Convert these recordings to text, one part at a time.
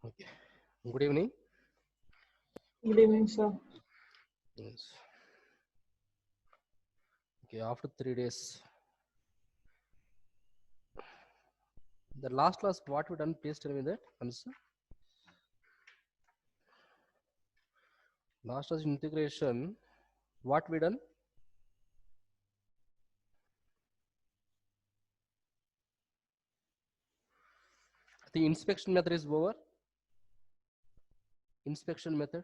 Okay. Good evening. Good evening, sir. Yes. Okay. After 3 days, the last class, what we done? Please tell me that. Answer. Last class integration. What we done? The inspection method is over. Inspection method.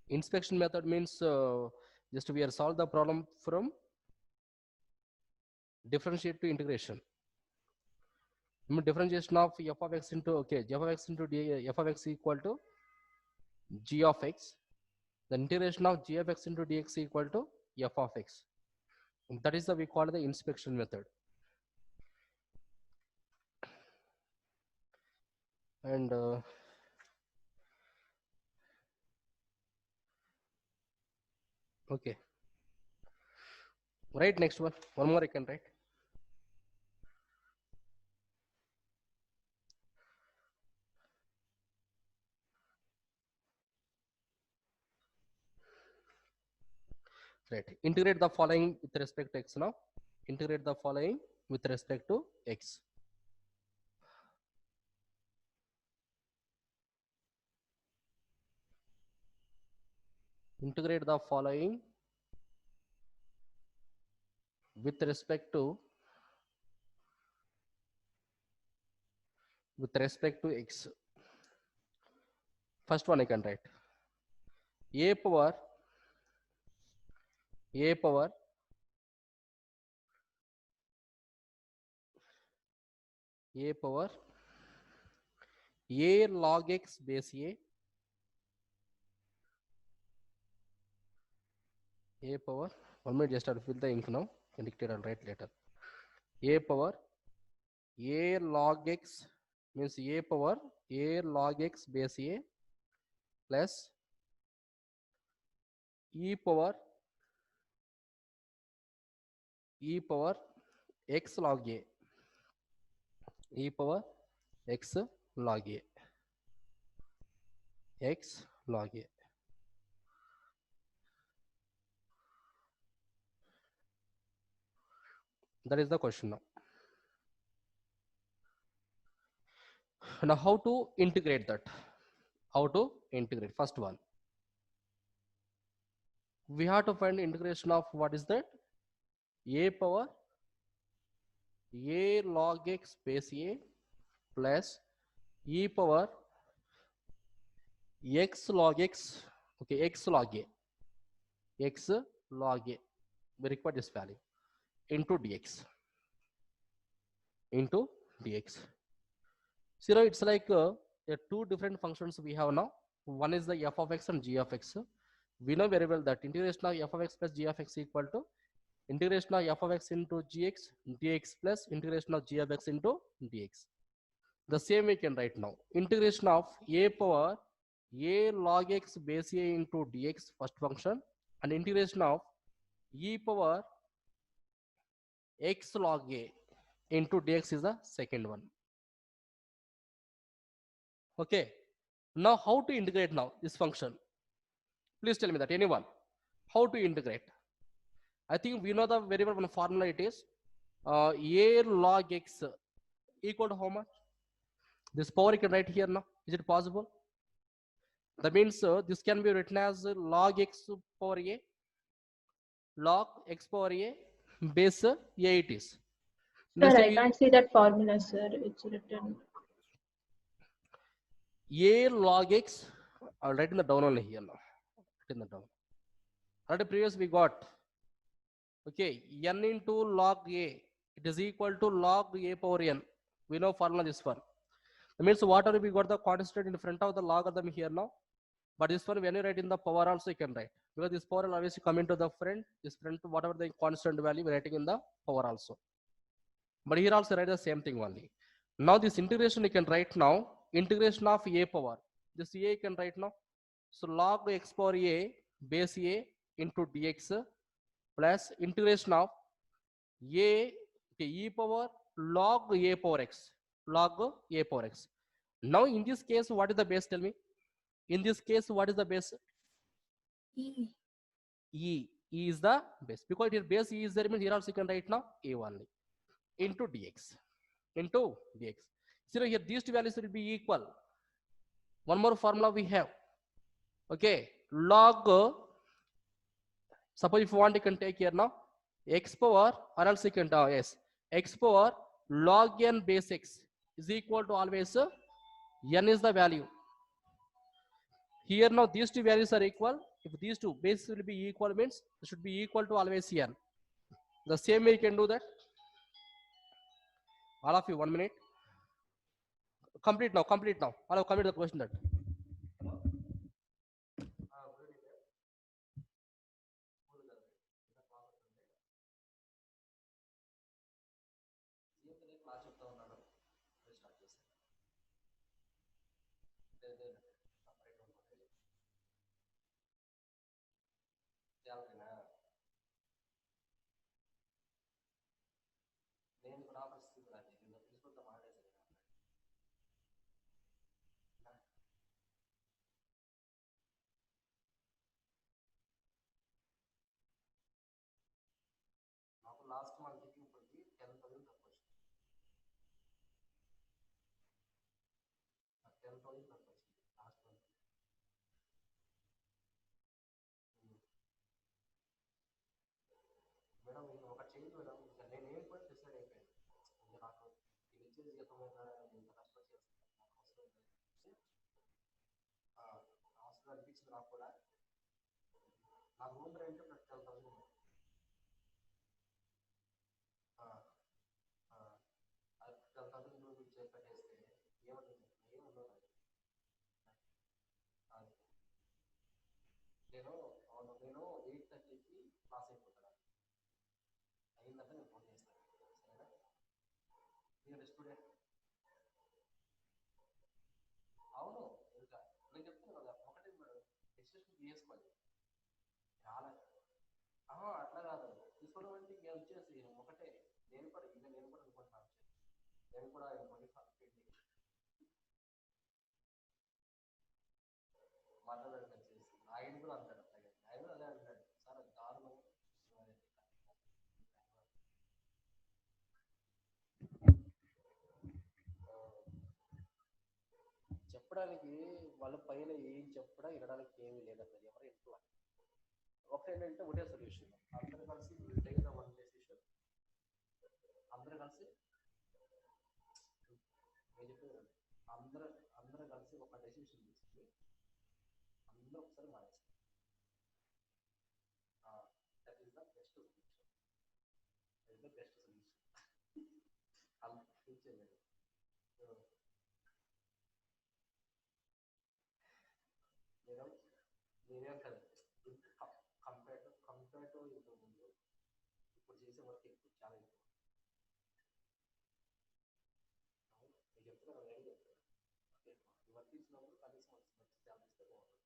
Inspection method means just we are solve the problem from differentiate to integration. Differentiation of f of x into f of x into f of x equal to g of x. The integration of g of x into dx equal to f of x. That is the we call the inspection method. And okay, right, next one more I can write. Right, integrate the following with respect to x. Now integrate the following with respect to x. Integrate the following with respect to x. First one I can write a power a log x base a power 1 minute, just I'll fill the ink now and dictate, I'll write later. A power a log x means a power a log x base a plus e power x log a, e power x log a, x log a. That is the question now. Now how to integrate that? How to integrate? First one, we have to find integration of what is that? A power a log x base a plus e power x log x, okay, x log a, we require this value into dx. So now it's like two different functions we have now. One is the f of x and g of x. We know very well that integration of f of x plus g of x equal to integration of f of x into gx dx plus integration of g of x into dx. The same we can write now. Integration of a power a log x base a into dx, first function, and integration of e power x log a into dx is the second one. Okay. Now how to integrate now this function? Please tell me that, anyone. How to integrate? I think we know the very well one formula. It is a log x equal to how much? This power you can write here now. Is it possible? That means this can be written as log x power a, log x power a base a it is. Sir, I can't see that formula, sir. It's written a log x. I'll write in the down only here now. In the down. Already previous we got. Okay, n into log a, it is equal to log a power n. We know formula this one. That means whatever we got the constant in front of the logarithm here now. But this one, when you write in the power also, you can write. Because this power will always come into the front, this front, whatever the constant value, we're writing in the power also. But here also write the same thing only. Now this integration you can write now, integration of a power. This a you can write now. So log x power a base a into dx plus integration of a, okay, e power log a power x, log a power x. Now in this case, what is the base? Tell me. In this case, what is the base? E. E. E is the base, because here base E is there, means here also you can write now a only into dx, into dx. So here these two values will be equal. One more formula we have. Okay, log, suppose if you want, you can take here now x power, or else you can yes, x power log n base x is equal to always n is the value. Here now these two values are equal. If these two bases will be equal, means it should be equal to always n. The same way you can do that. All of you, 1 minute. Complete now. Complete now. All of complete the question that. Last మంత్కి ఇప్పటికి 10,000 తక్కువ వచ్చింది. 10,000 తక్కువ వచ్చింది last month. Madam ఇంకా ఒక change madam, ఇంకా నేను ఏం కూడా డిసైడ్ అయిపోయాను. ఇంకా నాకు ఇది ఇచ్చే జీతం ఇంత కష్టపడి చేస్తాను, నాకు అవసరం అవసరం అనిపించింది నాకు కూడా. నా రూమ్ రెంట్ 10,000. నేను 8:30కి క్లాస్ అయిపోతాను. అయిందంటే నేను ఫోన్ చేస్తాను. సరేనా? మీరు స్టూడెంట్. అవును, ఇంకా నేను చెప్తాను కదా, ఒకటే మేడం ఎక్స్టెన్షన్ చేసుకోవాలి. చాలా అట్లా కాదు తీసుకోవడం అంటే ఇంకా వచ్చేసి ఒకటే. నేను కూడా అనుకుంటున్నాను. నేను కూడా మాట్లాడాడు వచ్చేసి ఆయన కూడా అంటాడు. ఆయన కూడా అదే అంటాడు, సార్ దారుణం. చెప్పడానికి వాళ్ళ పైన ఏం చెప్పడా వినడానికి ఏమీ లేదండి. ఎవరు ఇంట్లో ఒకటేంటంటే ఒకటే సొల్యూషన్. అందరూ కలిసి వన్ డెసిషన్, అందరూ కలిసి నేను చెప్పేది అందరూ కలిసి ఒక డెసిషన్ తీసుకుని అందరూ ఒకసారి మానేస్తారు. That is the best solution. That is the best solution. Future నేనేం కదా కంపేర్ టు ఇంతకు ముందు ఇప్పుడు చేసే వర్క్ ఎక్కువ, చాలా ఎక్కువ. నేను చెప్తున్నా కదా, నేను చెప్తాను వర్క్ ఇచ్చినప్పుడు కనీసం మంచి శాలరీ ఇస్తే బాగుంటుంది.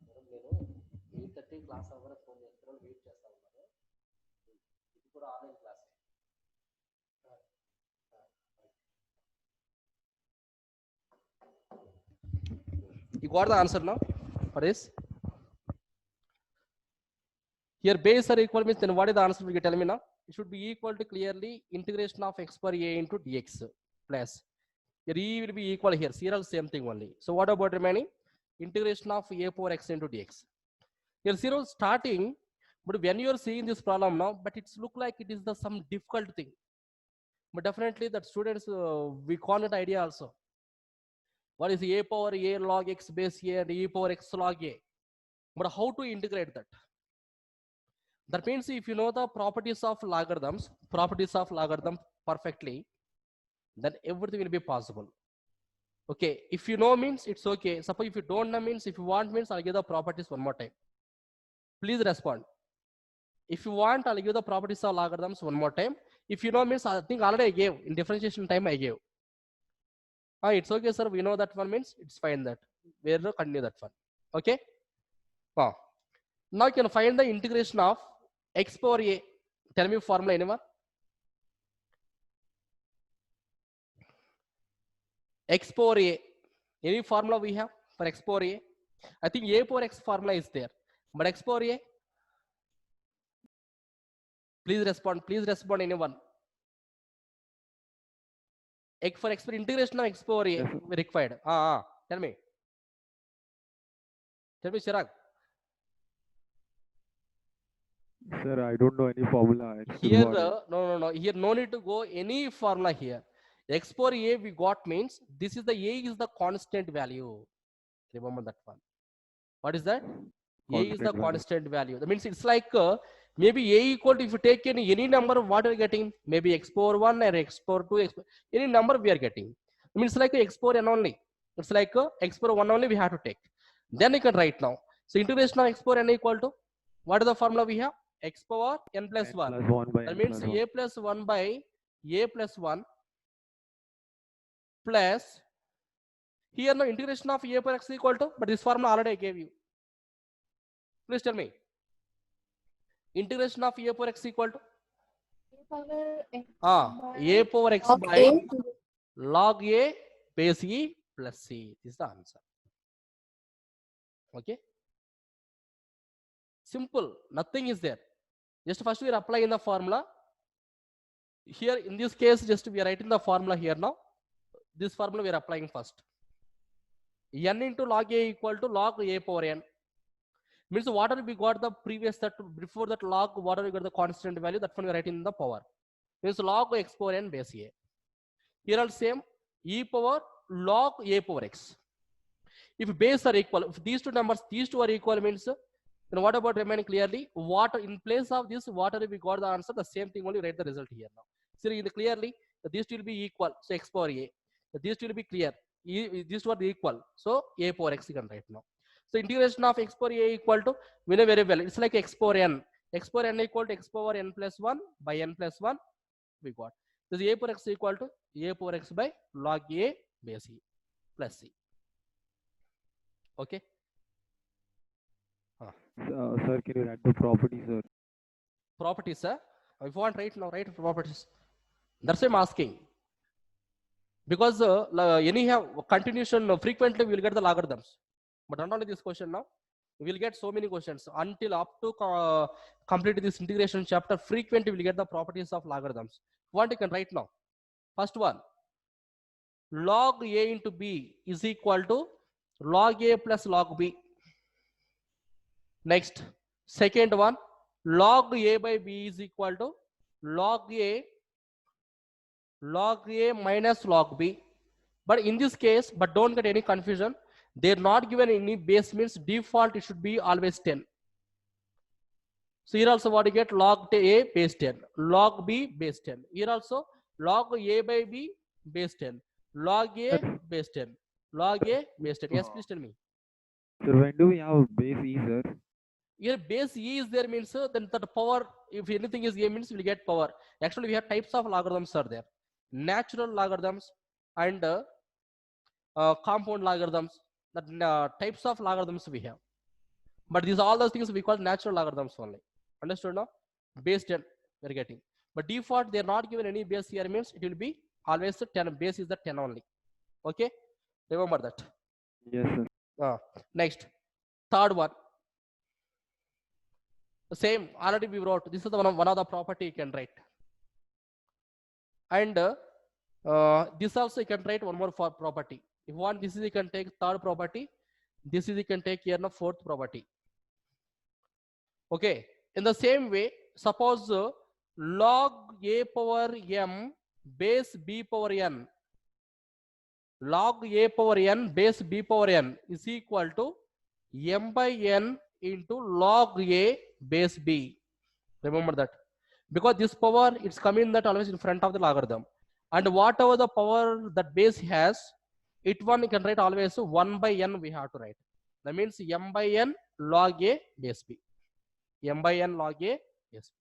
మేడం నేను 8:30 క్లాస్ అవ్వగానే ఫోన్ చేస్తున్నాను, వెయిట్ చేస్తా ఉన్నాను. ఇది కూడా online class. You got the answer now for this? Here base are equal means, then what is the answer? You tell me now. It should be equal to clearly integration of x per a into dx plus. Here e will be equal here. Here also same thing only. So what about remaining? Integration of a power x into dx. Here 0 starting, but when you are seeing this problem now, but it's look like it is the some difficult thing. But definitely that students we call it idea also. What is a power a log x base a and e power x log a? But how to integrate that? That means if you know the properties of logarithms perfectly, then everything will be possible. Okay, if you know means it's okay. Suppose if you don't know means, if you want means, I'll give the properties one more time. Please respond. If you want, I'll give the properties of logarithms one more time. If you know means, I think already I gave in differentiation time I gave. It's okay, sir. We know that one means it's fine that. where continue that one. Okay. Now you can find the integration of x power a. Tell me formula, anyone? X power a. Any formula we have for x power a? I think a power x formula is there, but x power a. Please respond. Please respond, anyone. X for x for integration of x power a Yes, sir. required. Tell me. Tell me, Chirag. Sir, I don't know any formula. X is Here, what? no. Here, no need to go any formula here. X power a we got means this is the a is the constant value. Remember that one. What is that? A is the Constant value. constant value. That means it's like maybe a equal to, if you take any number, what are you getting? Maybe x power 1 or x power 2, any number we are getting. I mean, it's like x power n only. It's like x power 1 only we have to take. Then you can write now. So integration of x power n equal to, what is the formula we have? X power n plus N 1. plus 1 by That n means plus 1. a plus 1 by a plus 1 plus, here now integration of a per x equal to, but this formula already I gave you. Please tell me. Integration of a power x equal to a power x by log a base e plus c. This is the answer. Okay. Simple. Nothing is there. Just first we are applying the formula. Here in this case, just we are writing the formula here now. This formula we are applying first. N into log a equal to log a power n. Means whatever we got the previous, that before that log, whatever we got the constant value, that one we are writing in the power. Means log x power n base a. Here also same, e power log a power x. If base are equal, if these two numbers, these two are equal, means then what about remaining clearly? What in place of this, whatever we got the answer, the same thing only write the result here now. So in the clearly, these two will be equal. So x power a. These two will be clear. These two are equal. So a power x you can write now. So integration of x power a equal to, we know very well, it's like x power n. X power n equal to x power n plus 1 by n plus 1 we got. So a power x equal to a power x by log a base e plus c. Okay. Sir, can you write the properties, sir? Properties, sir. If you want, write now, write properties. That's why I'm asking. Because anyhow, continuation, frequently we will get the logarithms. But not only this question now, we will get so many questions until up to complete this integration chapter. Frequently we will get the properties of logarithms. What you can write now? First one, log a into b is equal to log a plus log b. Next, second one, log a by b is equal to log a minus log b. But in this case, but don't get any confusion, they're not given any base, means default it should be always 10. So here also what you get, log a base 10, log b base 10. Here also log a by b base 10, log a base 10, log a base 10. Yes, please tell me. Sir, when do we have base e, sir? Here base e is there, means then the power, if anything is a, means we will get power. Actually we have types of logarithms are there, natural logarithms and compound logarithms. That types of logarithms we have, but these all those things we call natural logarithms only. Understood now? Base 10 we are getting, but default they are not given any base here, means it will be always 10. Base is the 10 only. Okay, remember that. Yes, sir. Next, third one, the same already we wrote. This is the one of the property you can write, and this also you can write one more for property. If you want, this is you can take third property, this is you can take here now fourth property. Okay, in the same way, suppose log a power m base b power n, log a power n base b power n is equal to m by n into log a base b. Remember that, because this power it's coming that always in front of the logarithm, and whatever the power that base has, it one you can write always 1 by n we have to write. That means m by n log a base b, m by n log a base b.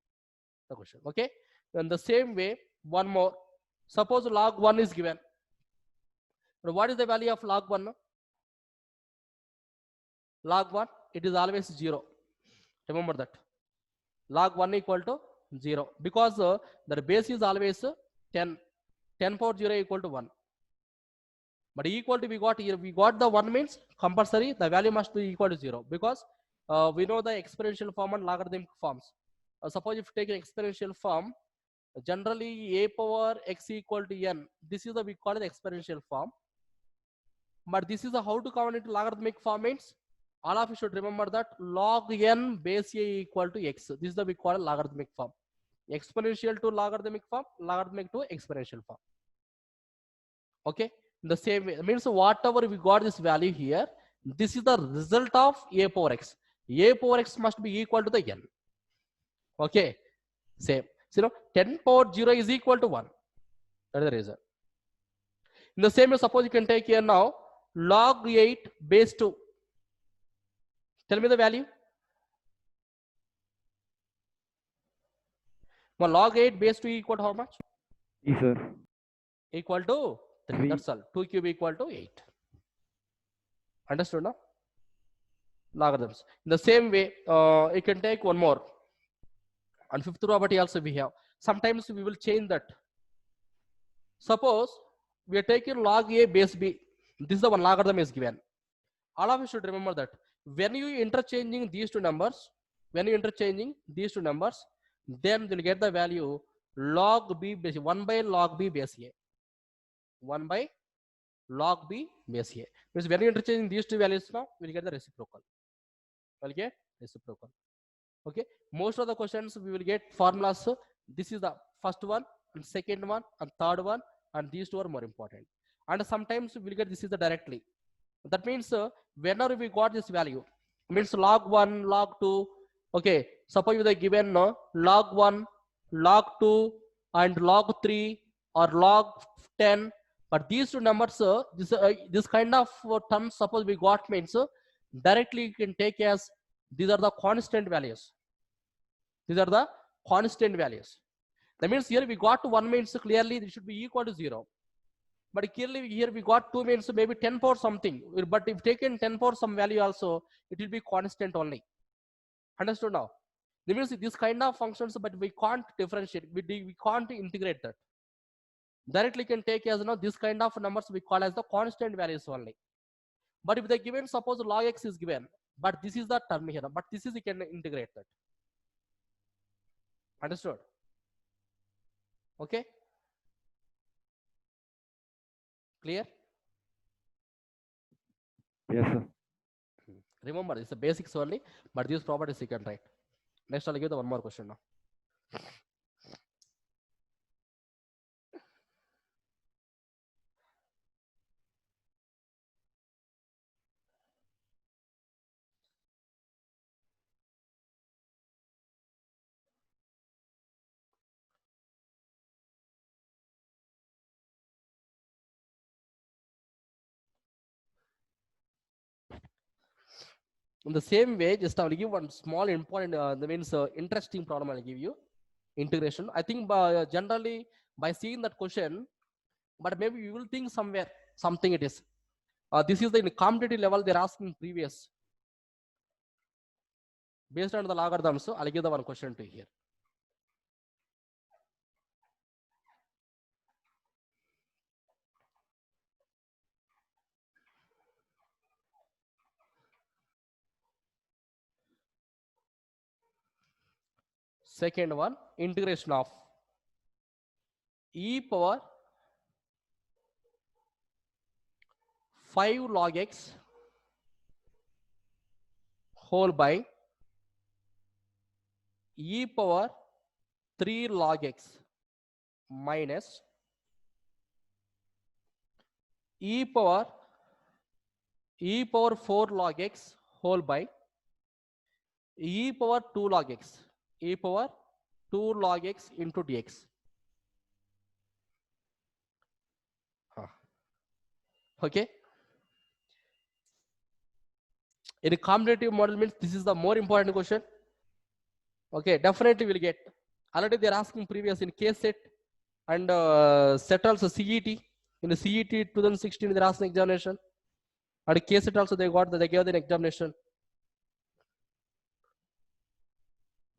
The question. Okay, in the same way, one more, suppose log 1 is given. What is the value of log 1? log 1, it is always 0. Remember that. Log 1 equal to 0 because the base is always 10. 10 power 0 equal to 1. But equal to we got here, we got the 1 means compulsory the value must be equal to 0 because we know the exponential form and logarithmic forms. Suppose if you take an exponential form, generally a power x equal to n, this is the we call it exponential form. But this is how to convert into logarithmic form means all of you should remember that log n base a equal to x. This is the we call logarithmic form. Exponential to logarithmic form, logarithmic to exponential form. Okay, in the same way means whatever we got this value here, this is the result of a power x. A power x must be equal to the n. Okay, same. So 10 power 0 is equal to 1. That is the reason. In the same way, suppose you can take here now log 8 base 2. Tell me the value. Well, log 8 base 2 equal to how much? Yes, sir. Equal to 3. 3. That's all. 2 cube equal to 8. Understood now? Logarithms. In the same way, you can take one more. And fifth property also we have. Sometimes we will change that. Suppose we are taking log a base b. This is the one logarithm is given. All of you should remember that when you interchanging these two numbers, then you will get the value log b base 1 by log b base a. 1 by log b base a. Means when you interchanging these two values now, we will get the reciprocal. We'll get reciprocal. Okay. Most of the questions we will get formulas. This is the first one, and second one, and third one, and these two are more important. And sometimes we will get this is the directly. That means whenever we got this value, means log 1, log 2. Okay. Suppose they given log 1, log 2, and log 3 or log 10. But these two numbers, this kind of terms, suppose we got means directly you can take as these are the constant values. These are the constant values. That means here we got 1 means clearly it should be equal to 0. But clearly here we got 2 means maybe 10 power something. But if taken 10 power some value also, it will be constant only. Understood now? That means this kind of functions, but we can't differentiate. We can't integrate that. Directly can take as this kind of numbers we call as the constant values only. But if they given suppose log x is given, but this is the term here, but this is you can integrate that. Understood? Okay. Clear? Yes, sir. Remember, it's the basics only, but these properties you can write. Next, I'll give the one more question now. In the same way, just I will give one small important, that means interesting problem I'll give you. Integration. I think generally by seeing that question, but maybe you will think somewhere something it is. This is the in competitive level they're asking previous. Based on the logarithms, I'll give the one question to here. Second one, integration of e power 5 log x whole by e power 3 log x minus e power 4 log x whole by e power 2 log x, e power 2 log x into dx. Okay. In a combinative model means this is the more important question. Okay, definitely we'll get. Already they're asking previous in case set and set also CET. In the CET 2016 they're asking examination. And case set also they gave the examination.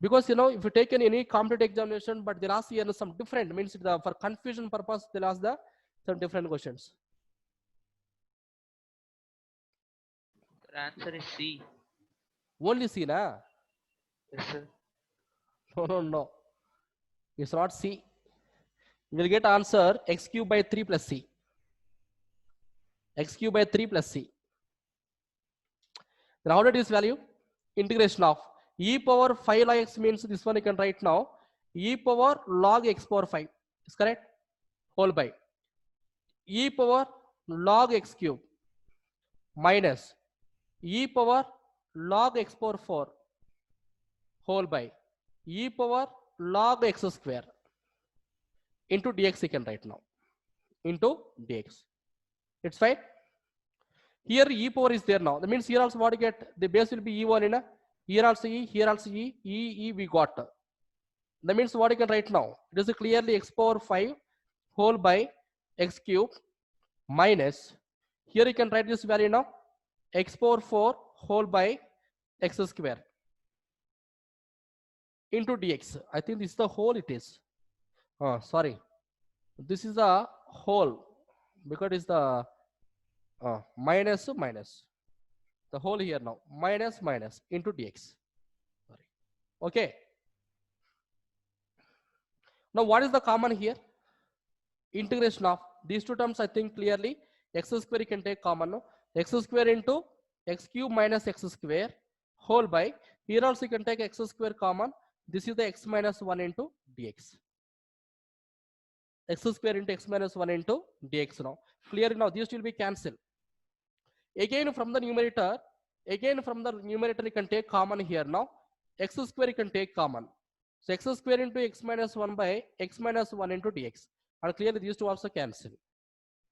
Because if you take any competitive examination, but they'll ask you some different, means for confusion purpose, they'll ask some different questions. The answer is C. Only C, na? Yes, sir. No. It's not C. You will get answer x cube by 3 plus C. X cube by 3 plus C. Then how did this value? Integration of e power 5 log x means this one you can write now. E power log x power 5 is correct. Whole by e power log x cube minus e power log x power 4 whole by e power log x square into dx you can write now. Into dx. It's fine. Here e power is there now. That means here also what you get, the base will be e1 in a, here also e, here also e we got. That means what you can write now, it is clearly x power 5 whole by x cube minus, here you can write this value now, x power 4 whole by x square into dx. I think this is the whole it is. Sorry, this is the whole because it's the minus the whole here now, minus into dx. Sorry. Okay. Now what is the common here? Integration of these two terms, I think clearly x square you can take common, no? X square into x cube minus x square whole by, here also you can take x square common. This is the x minus 1 into dx. X square into x minus 1 into dx now. Clearly now these will be cancelled. Again from the numerator you can take common here now. X square you can take common. So x square into x minus 1 by x minus 1 into dx. And clearly these two also cancel.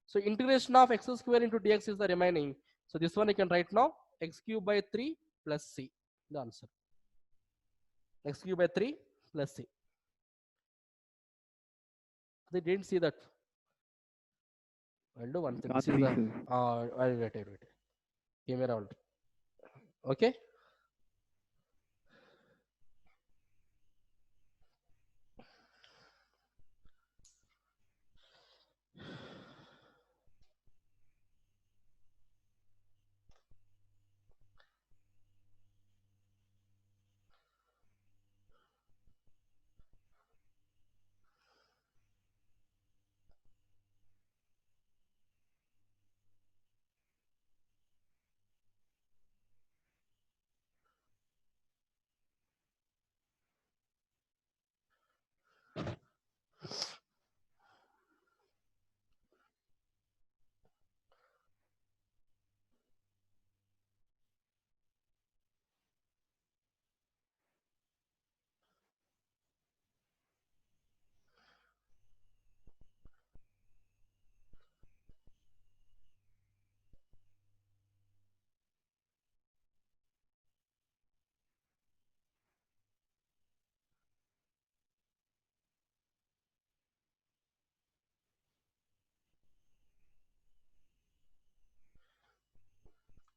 So integration of x square into dx is the remaining. So this one you can write now, x cube by 3 plus c. The answer. X cube by 3 plus c. They didn't see that. I'll do one thing. Can't This is see, the, sir. wait. Came around. Okay.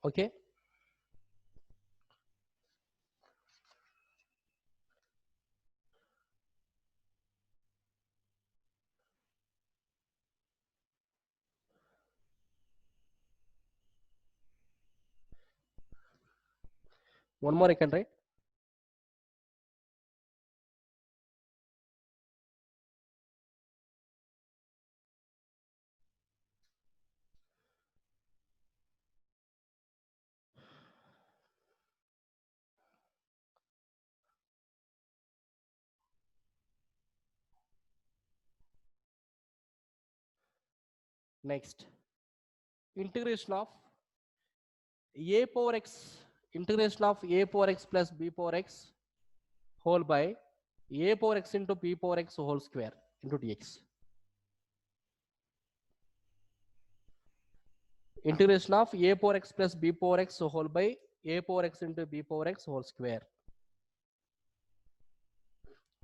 Okay. One more I can write. Next, integration of a power x, integration of a power x plus b power x whole by a power x into b power x whole square into dx. Integration of a power x plus b power x whole by a power x into b power x whole square.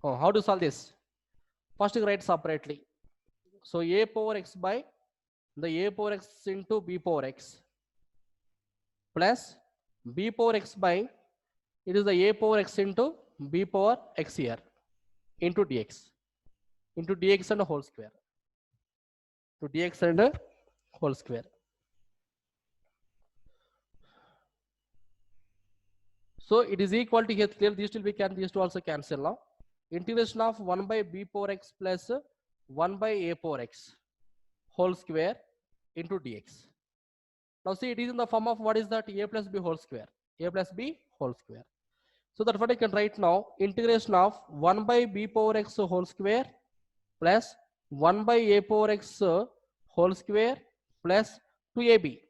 How to solve this? First you write separately. So a power x by the a power x into b power x plus b power x by, it is the a power x into b power x here into dx and a whole square to dx and a whole square. So it is equal to here clear these will be can these two also cancel now. Integration of 1 by b power x plus 1 by a power x whole square into dx. Now see it is in the form of what is that a plus b whole square. A plus b whole square. So that's what I can write now. Integration of 1 by b power x whole square plus 1 by a power x whole square plus 2ab.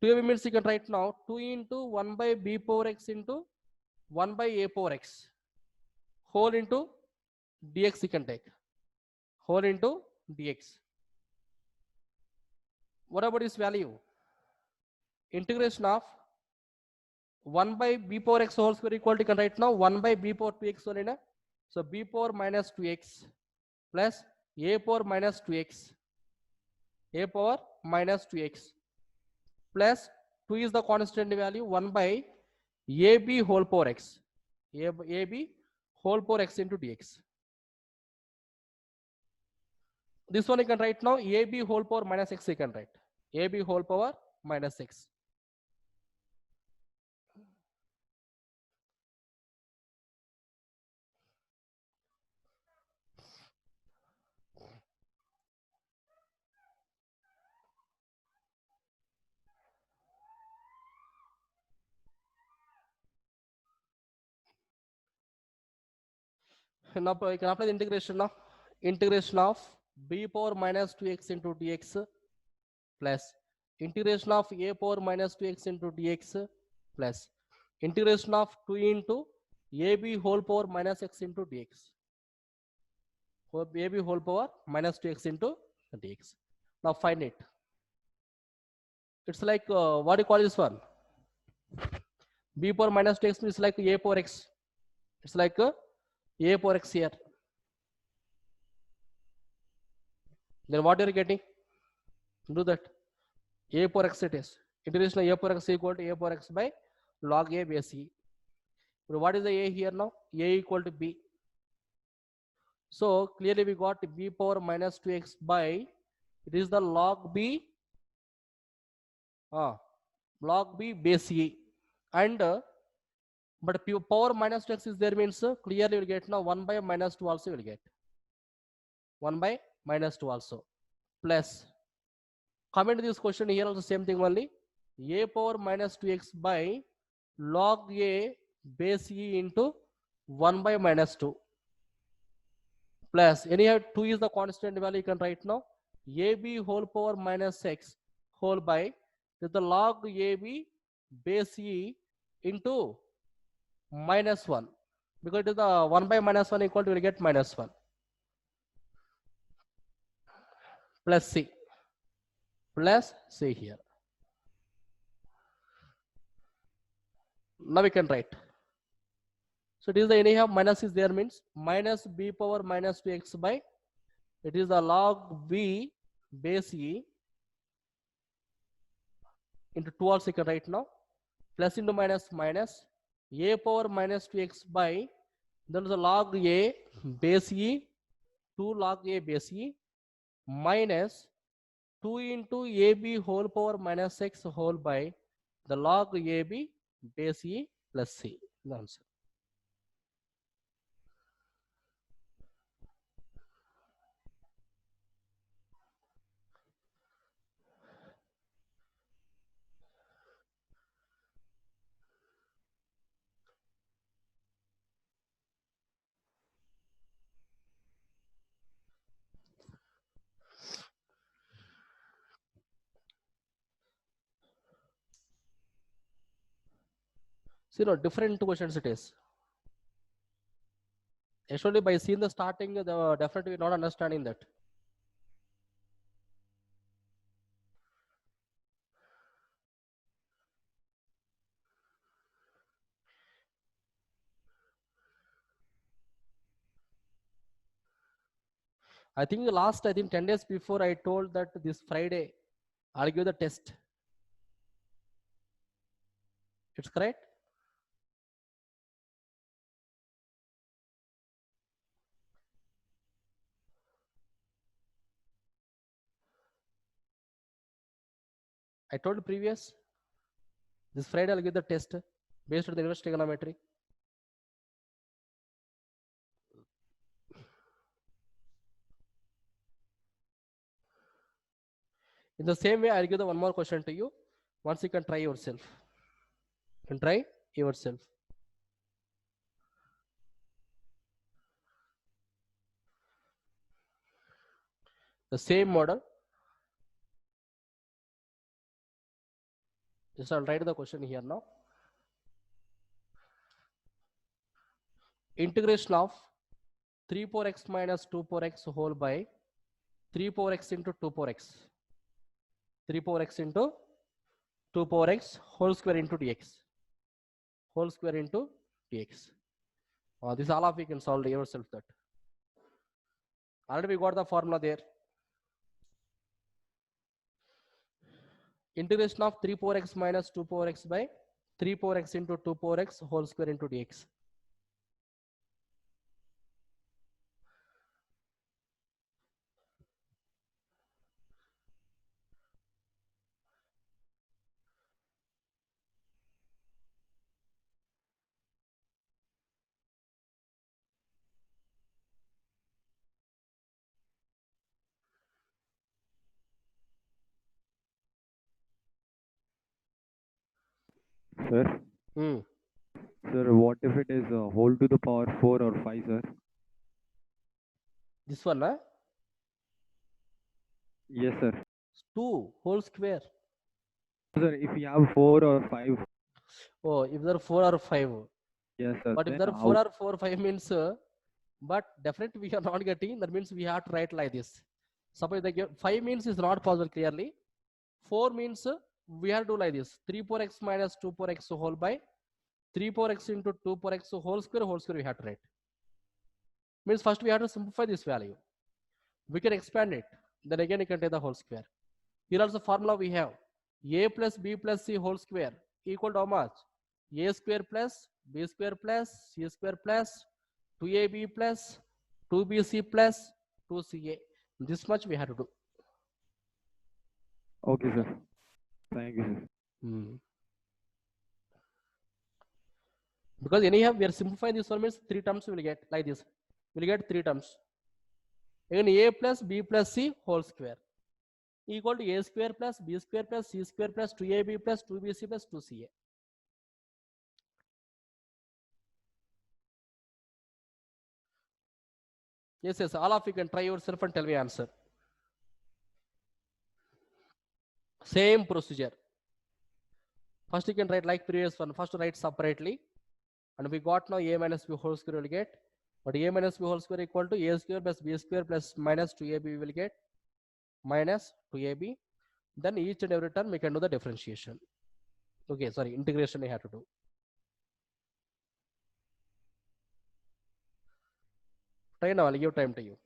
2ab means you can write now 2 into 1 by b power x into 1 by a power x whole into dx you can take. Whole into dx. What about this value? Integration of 1 by b power x whole square equal to can write now 1 by b power 2x only na. So b power minus 2x plus a power minus 2x. A power minus 2x plus 2 is the constant value 1 by ab whole power x. ab whole power x into dx. This one you can write now ab whole power minus x you can write. ab whole power minus x. Now you can apply the integration now. Integration of b power minus 2x into dx plus integration of a power minus 2x into dx plus integration of 2 into ab whole power minus x into dx. ab whole power minus 2x into dx. Now find it. It's like what do you call this one? B power minus 2x is like a power x. It's like a power x here. Then what are you getting? Do that. A power x it is. Integration of a power x equal to a power x by log a base e. But what is the a here now? A equal to b. So clearly we got b power minus 2x by it is the log b base e and but power minus 2x is there means clearly you will get now 1 by minus 2 also you will get 1 by minus 2 also plus comment to this question here also same thing only a power minus 2x by log a base e into 1 by minus 2 plus anyhow 2 is the constant value you can write now ab whole power minus x whole by is the log ab base e into minus 1 because it is the 1 by minus 1 equal to will get minus 1 plus c here. Now we can write. So it is the anyhow minus is there means minus b power minus 2x by it is the log b base e into 2 also you can write now plus into minus minus a power minus 2x by then the log a base e 2 log a base e minus 2 into ab whole power minus x whole by the log ab base e plus c. The answer. So, different questions it is. Actually, by seeing the starting, the definitely not understanding that. I think the last, 10 days before I told that this Friday, I'll give the test. It's correct? I told you previous. This Friday I'll give the test based on the inverse trigonometry. In the same way, I'll give the one more question to you. Once you can try yourself. You can try yourself. The same model. Just I'll write the question here now. Integration of 3 power x minus 2 power x whole by 3 power x into 2 power x. 3 power x into 2 power x whole square into dx. Whole square into dx. This all of you can solve yourself that. Already we got the formula there. Integration of 3 power x minus 2 power x by 3 power x into 2 power x whole square into dx. Sir, Hmm. sir, what if it is whole to the power 4 or 5, sir? This one, huh? Yes, sir. 2 whole square. Sir, if you have 4 or 5, Oh, if there are 4 or 5. yes, sir. But if Then there are how? 4 or 4, 5 means, but definitely we are not getting, that means we have to write like this. Suppose they give 5 means is not possible clearly. 4 means we have to do like this. 3 power x minus 2 power x whole by 3 power x into 2 power x whole square we have to write. Means first we have to simplify this value. We can expand it. Then again you can take the whole square. Here also formula we have. A plus b plus c whole square equal to how much? A square plus b square plus c square plus 2ab plus 2bc plus 2ca. This much we have to do. Okay, sir. Thank you, sir. Because anyhow we are simplifying this one means 3 terms we will get like this. We will get 3 terms. Again a plus b plus c whole square equal to a square plus b square plus c square plus 2ab plus 2bc plus 2ca. Yes, all of you can try yourself and tell me answer. Same procedure. First you can write like previous one. First write separately. And we got now a minus b whole square will get. But a minus b whole square equal to a square plus b square plus minus 2ab we will get. Minus 2ab. Then each and every term we can do the differentiation. Okay, sorry, integration we have to do. Try now, I'll give time to you.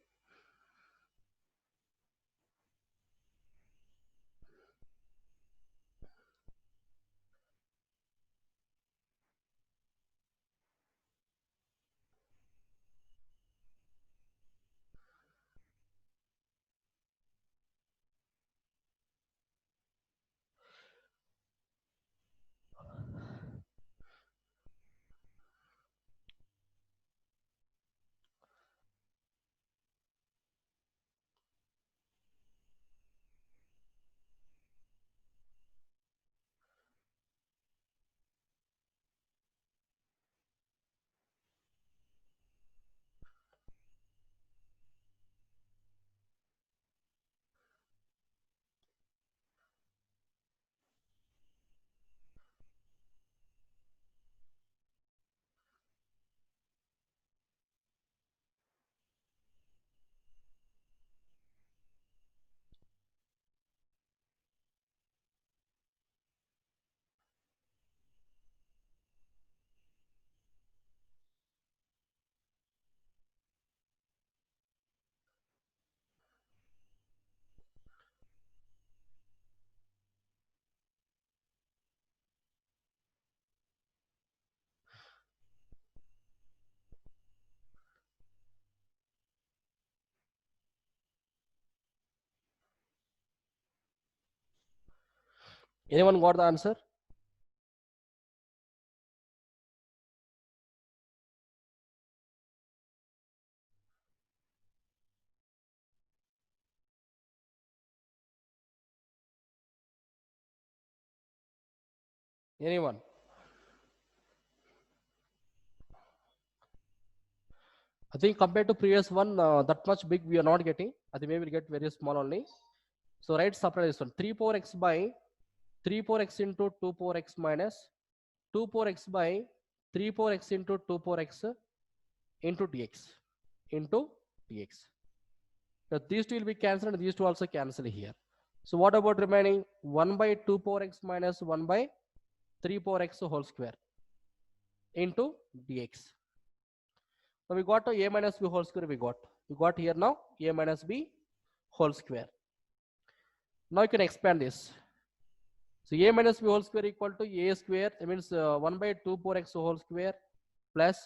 Anyone got the answer? Anyone? I think compared to previous one, that much big we are not getting. I think maybe we'll get very small only. So right, separate this one. 3 power x by 3 power x into 2 power x minus 2 power x by 3 power x into 2 power x into dx into dx. So these two will be cancelled and these two also cancel here. So what about remaining? 1 by 2 power x minus 1 by 3 power x whole square into dx. So we got a minus b whole square. We got here now a minus b whole square. Now you can expand this. So a minus b whole square equal to a square. That means 1 by 2 power x whole square plus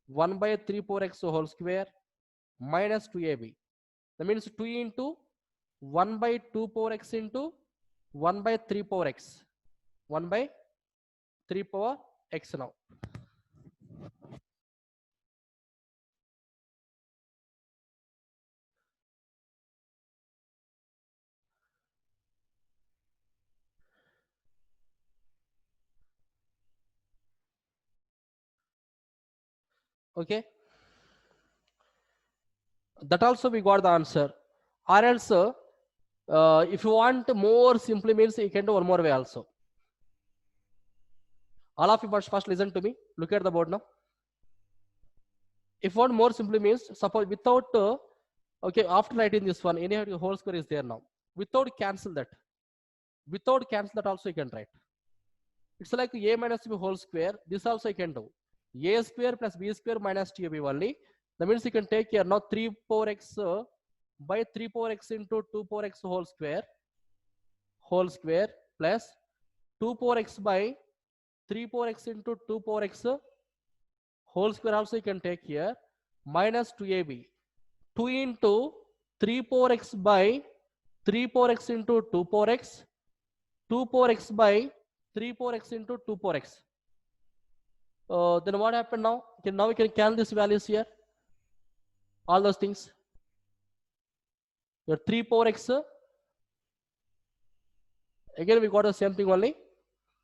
1 by 3 power x whole square minus 2ab. That means 2 into 1 by 2 power x into 1 by 3 power x. 1 by 3 power x now. Okay. That also we got the answer. Or else, if you want more simply means you can do one more way also. All of you must first listen to me. Look at the board now. If one more simply means, suppose without, okay, after writing this one, anyhow your whole square is there now. Without cancel that. Without cancel that also you can write. It's like a minus b whole square. This also you can do. A square plus b square minus 2ab only. That means you can take here now 3 power x by 3 power x into 2 power x whole square plus 2 power x by 3 power x into 2 power x whole square also you can take here minus 2ab. 2 into 3 power x by 3 power x into 2 power x 2 power x by 3 power x into 2 power x. Then what happened now? Okay, now we can cancel these values here. All those things. Your 3 power x. Again we got the same thing only.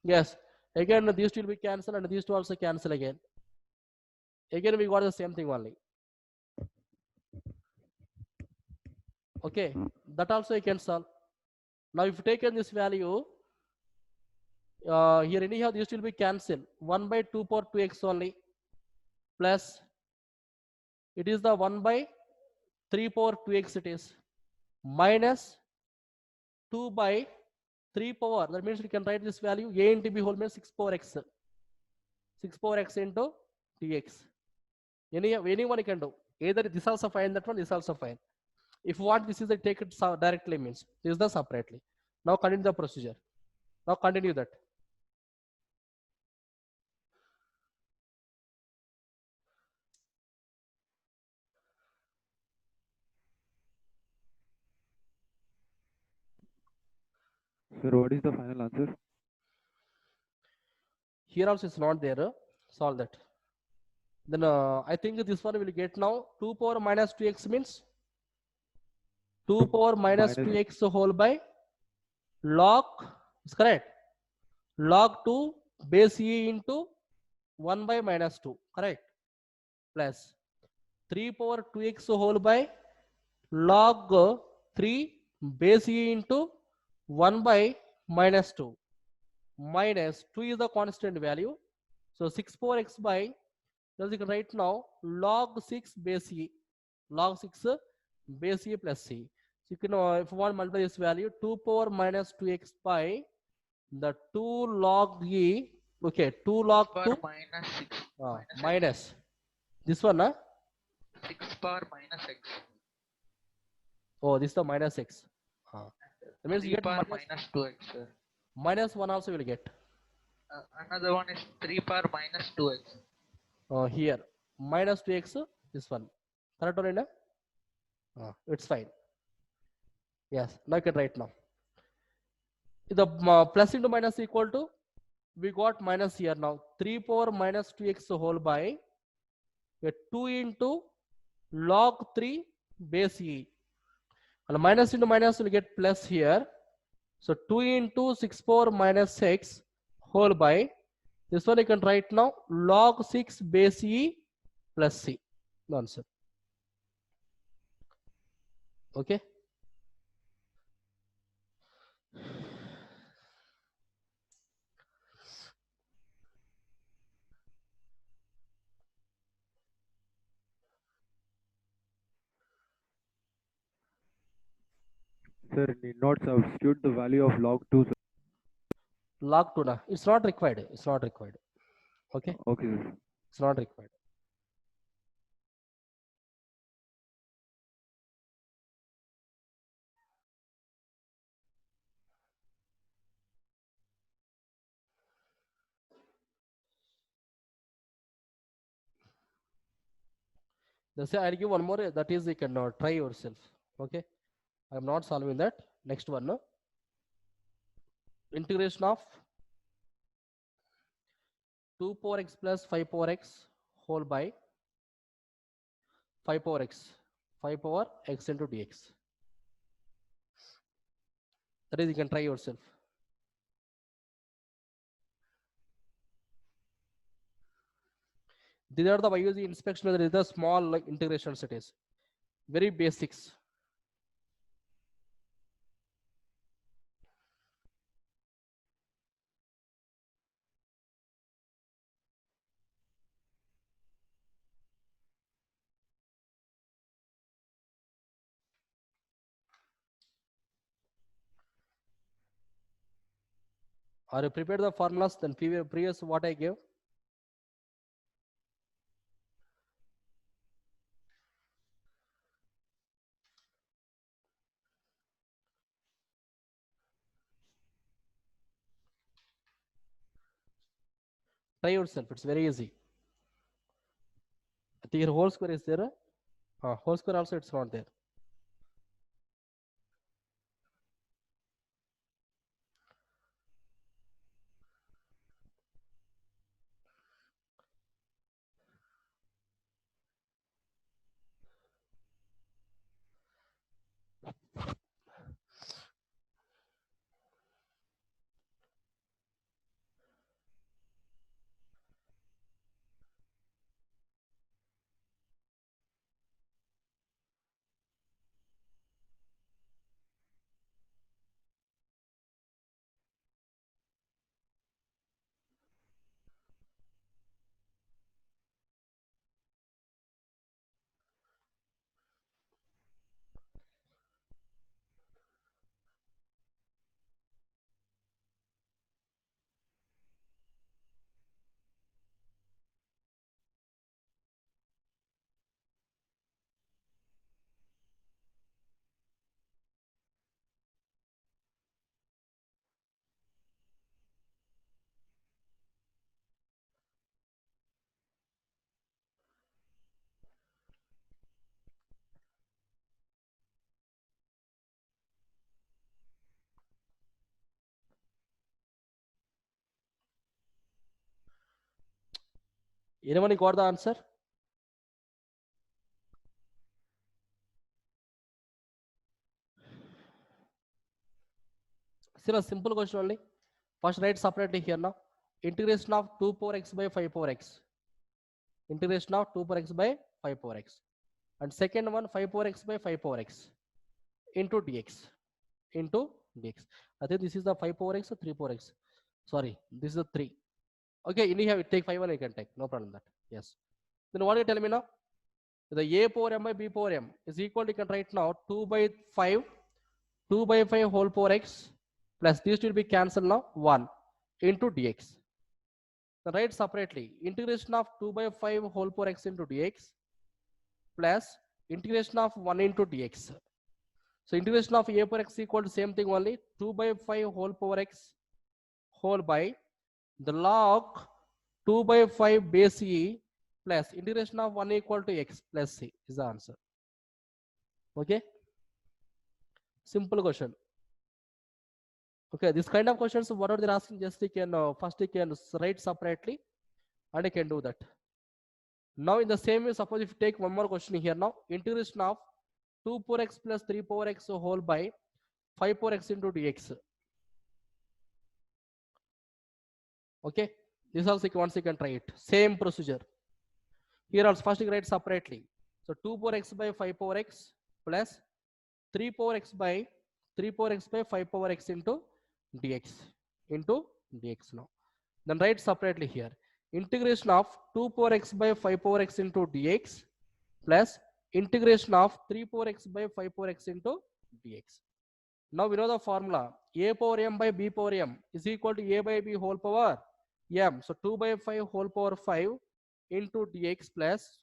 Yes. Again these two will be cancelled and these two also cancel again. Again we got the same thing only. Okay. That also you can solve. Now if you take in this value, here anyhow this will be cancelled. 1 by 2 power 2x only plus it is the 1 by 3 power 2x it is minus 2 by 3 power. That means we can write this value a into b whole means 6 power x. 6 power x into dx. Anyone you can do. Either this also fine, that one is also fine. If you want this is the take it directly means this is the separately. Now continue the procedure. Now continue that. Sir, what is the final answer? Here also it's not there. Solve that. Then I think this one will get now 2 power minus 2x means 2 power minus 2x whole by log, is correct? Log 2 base e into 1 by minus 2, correct? Plus 3 power 2x whole by log 3 base e into 1 by minus 2. Minus 2 is the constant value. So 6 power x by, as you can write now, log 6 base e. Log 6 base e plus c. So you can, if you want to multiply this value, 2 power minus 2x by the 2 log e. Okay, 2 log power 2 minus 6 minus. This one, huh? 6 power minus x. Oh, this is the minus x. That means 3 you get power minus, minus 2x, sir. minus 1 also you will get. Another one is 3 power minus 2x. Here, minus 2x, this one. Correct or not? It's fine. Yes, now you can write now. The plus into minus equal to, we got minus here now, 3 power minus 2x whole by 2 into log 3 base e, and minus into minus will get plus here. So 2 into 6 power minus 6 whole by, this one you can write now, log 6 base e plus c. The answer. Okay. Sir, need not substitute the value of log 2, sir. Log 2 na, it's not required. It's not required. Okay. Okay, sir. It's not required. Let's say I'll give one more, that is you can try yourself. Okay. I'm not solving that. Next one, no? Integration of 2 power x plus 5 power x whole by 5 power x, 5 power x into dx. That is, you can try yourself. These are the YUZ inspection, there is the small like integration set is very basics. Are you prepared the formulas? Then previous what I gave? Try yourself. It's very easy. I think your whole square is there. Whole square also it's not there. Anyone got the answer? Still a simple question only. First write separately here now. Integration of 2 power x by 5 power x. Integration of 2 power x by 5 power x. And second one 5 power x by 5 power x into dx. Into dx. I think this is the 5 power x or 3 power x. Sorry, this is the 3. Okay, anyhow, take 5 and you can take. No problem that. Yes. Then what you tell me now? The a power m by b power m is equal to, you can write now 2 by 5, 2 by 5 whole power x plus this will be cancelled now 1 into dx. Then write separately integration of 2 by 5 whole power x into dx plus integration of 1 into dx. So integration of a power x equal to same thing only, 2 by 5 whole power x whole by the log 2 by 5 base e plus integration of 1 equal to x plus c is the answer. Okay, simple question. Okay, this kind of questions, whatever they're asking, just you can first you can write separately, and you can do that. Now in the same way, suppose if you take one more question here now, integration of 2 power x plus 3 power x whole by 5 power x into dx. Okay, this also once you can try it. Same procedure. Here also first you write separately. So 2 power x by 5 power x plus 3 power x by 5 power x into dx now. Then write separately here. Integration of 2 power x by 5 power x into dx plus integration of 3 power x by 5 power x into dx. Now we know the formula. A power m by b power m is equal to a by b whole power m. So 2 by 5 whole power 5 into dx plus,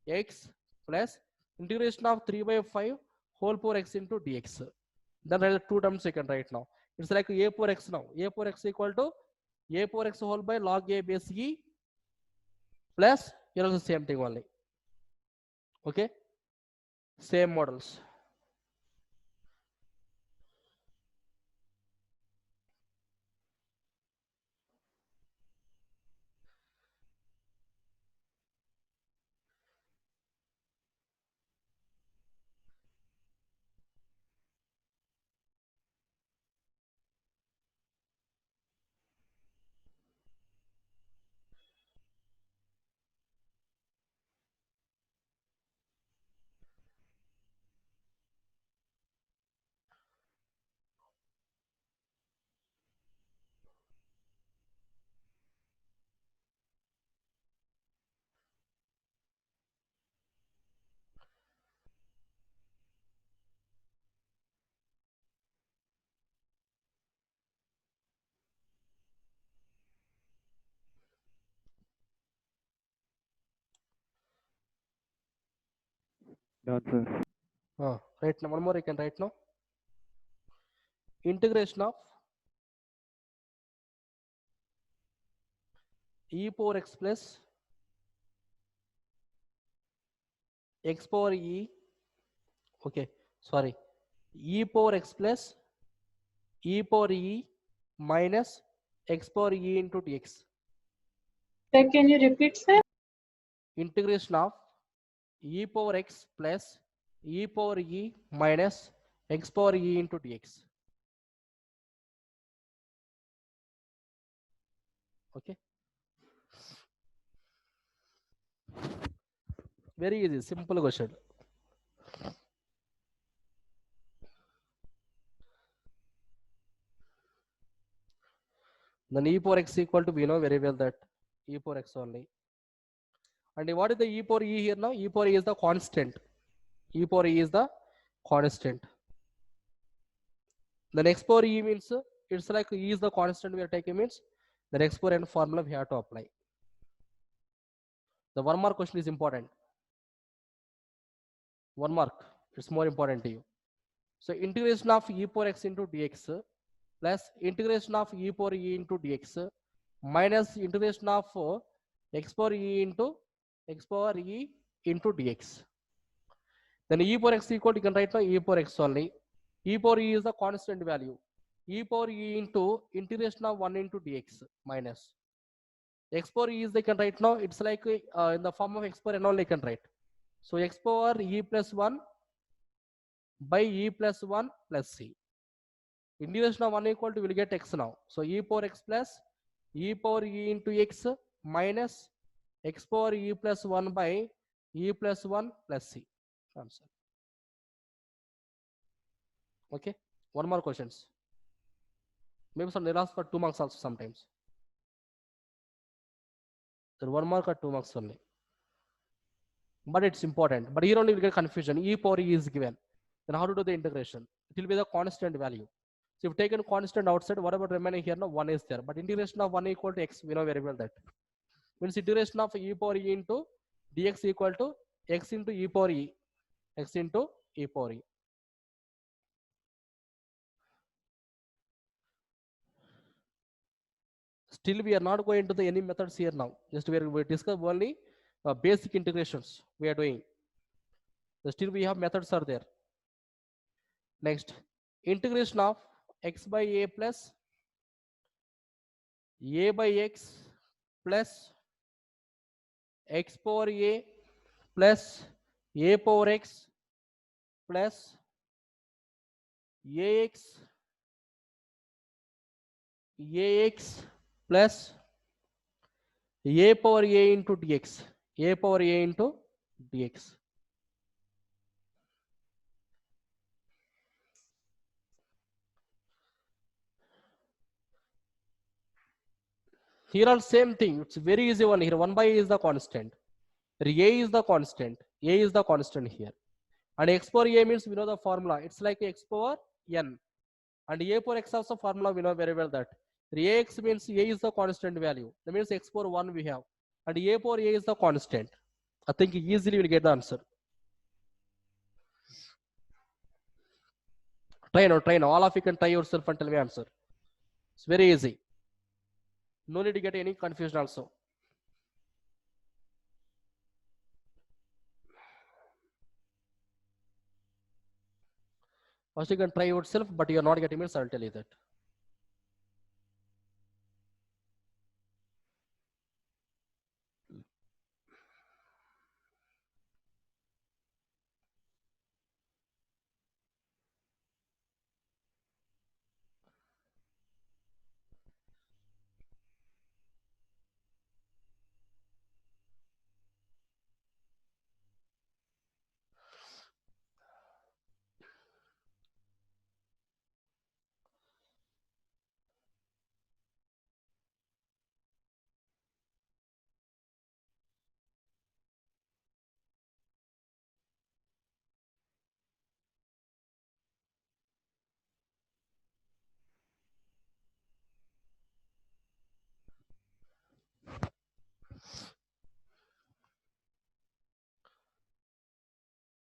x plus integration of 3 by 5 whole power x into dx. Then write the two terms you can write now. It's like a power x now. A power x equal to a power x whole by log a base e plus here also same thing only. Okay, same models. Done, sir. Right now, one more I can write now. Integration of e power x plus x power e, okay, e power x plus e power e minus x power e into dx. Sir, can you repeat, sir? Integration of e power x plus e power e minus x power e into dx. Okay, very easy, simple question. Then e power x equal to, we know very well that e power x only. And what is the e power e here now? E power e is the constant. E power e is the constant. Then x power e means it's like e is the constant we are taking, means the x power n formula we have to apply. The 1 mark question is important. 1 mark, it's more important to you. So integration of e power x into dx plus integration of e power e into dx minus integration of x power e into dx. Then e power x equal to, you can write now e power x only. E power e is the constant value. E power e into integration of 1 into dx minus x power e is, they can write now, it's like in the form of x power n only can write. So x power e plus 1 by e plus 1 plus c. Integration of 1 equal to, will get x now. So e power x plus e power e into x minus x power e plus 1 by e plus 1 plus c. Answer. Okay, 1 more questions. Maybe some they'll ask for 2 marks also sometimes. So 1 mark or 2 marks only. But it's important. But here only we get confusion. E power e is given. Then how to do the integration? It will be the constant value. So if you've taken constant outside, whatever remaining here now 1 is there. But integration of 1 equal to x, we know very well that. Means integration of e power e into dx equal to x into e power e. X into e power e. Still we are not going to the any methods here now. Just we discuss only basic integrations we are doing. So still we have methods are there. Next, integration of x by a plus a by x plus x power a plus a power x plus ax plus a power a into dx, a power a into dx. Here are same thing. It's very easy one here. 1 by a is the constant. Here a is the constant. A is the constant here. And x power a means we know the formula. It's like x power n. And a power x also formula we know very well that. Ax means a is the constant value. That means x power 1 we have. And a power a is the constant. I think easily we'll get the answer. Try now. All of you can try yourself and tell me answer. It's very easy. No need to get any confusion also. First you can try yourself, but you are not getting it, so I'll tell you that.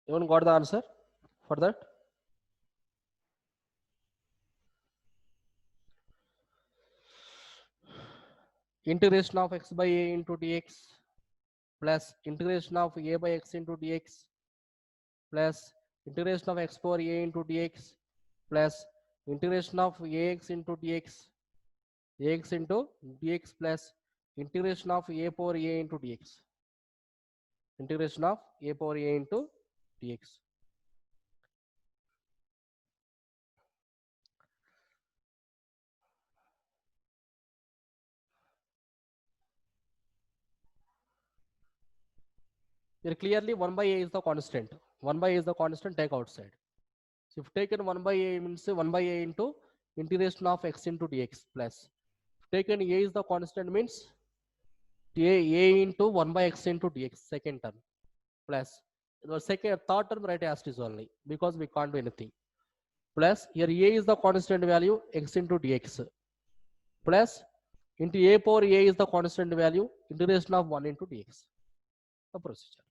Anyone got the answer for that? Integration of x by a into dx plus integration of a by x into dx plus integration of x power a into dx plus integration of ax into dx plus integration of a power a into dx. Integration of a power a into dx. Here clearly 1 by a is the constant. 1 by a is the constant, take outside. So if taken 1 by a means 1 by a into integration of x into dx plus. If taken a is the constant means a into 1 by x into dx, second term, plus the third term right as it is only, because we can't do anything. Plus here a is the constant value, x into dx, plus into a power a is the constant value, integration of 1 into dx. The procedure.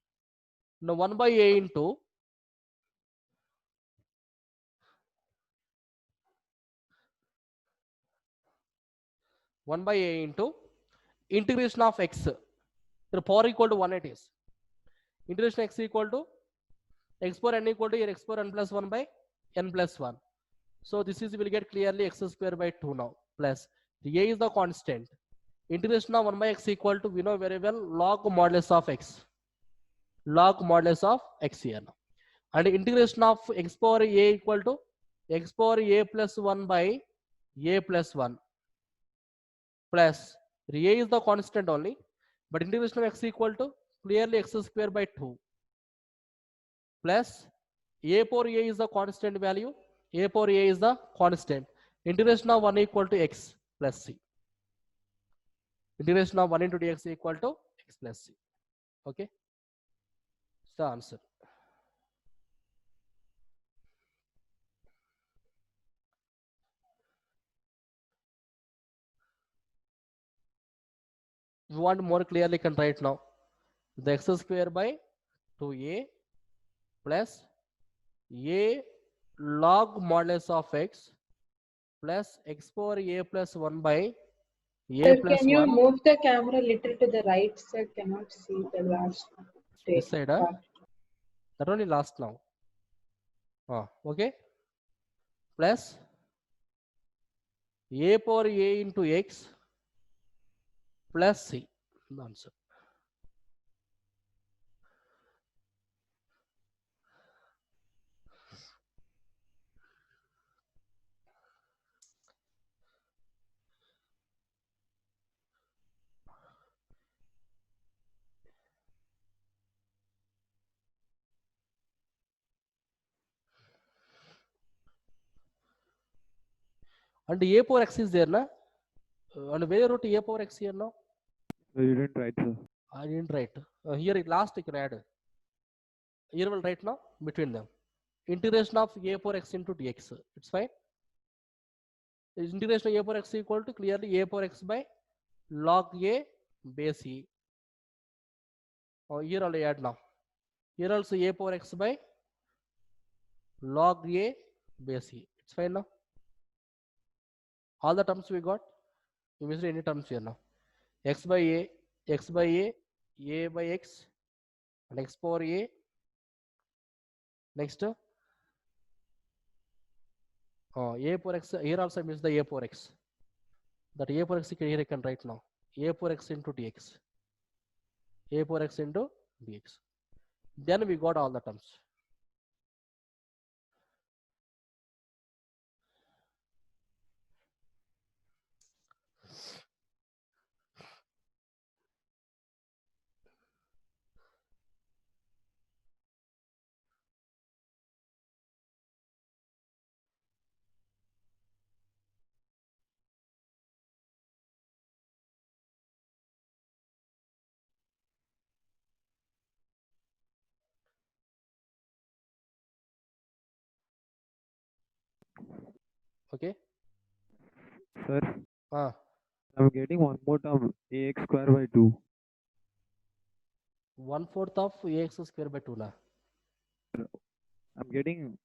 Now 1 by a into integration of x, the power equal to 1 it is. Integration x equal to x power n equal to here x power n plus 1 by n plus 1. So this is, will get clearly x square by 2 now, plus the a is the constant. Integration of 1 by x equal to, we know very well, log modulus of x. Log modulus of x here now. And integration of x power a equal to x power a plus 1 by a plus 1. Plus a is the constant only, but integration of x equal to clearly x square by 2. Plus a power a is the constant value, a power a is the constant. Integration of 1 equal to x plus c. Integration of 1 into dx equal to x plus c. Okay, it's the answer. If you want more clearly, can write now. The x square by 2a plus a log modulus of x plus x power a plus 1 by a Sir, plus can you 1. move the camera little to the right, sir? Cannot see the last This side, part. that only last now. Okay. Plus a power a into x plus c. The answer. And a power x is there, na? And where you wrote a power x here now? You didn't write, sir. I didn't write. Here it last you can add. Here will write now between them. Integration of a power x into dx. It's fine. Integration of a power x equal to clearly a power x by log a base e. Here I'll add now. Here also a power x by log a base e. It's fine now. All the terms we got. You missed any terms here now. X by a by x, and x power a. Next, a power x. Here also means the a power x. That a power x here I can write now. A power x into dx. A power x into dx. Then we got all the terms. Okay. Sir, Ah, I'm getting one more term, ax square by 2. 1/4 of ax square by 2 na. I'm getting,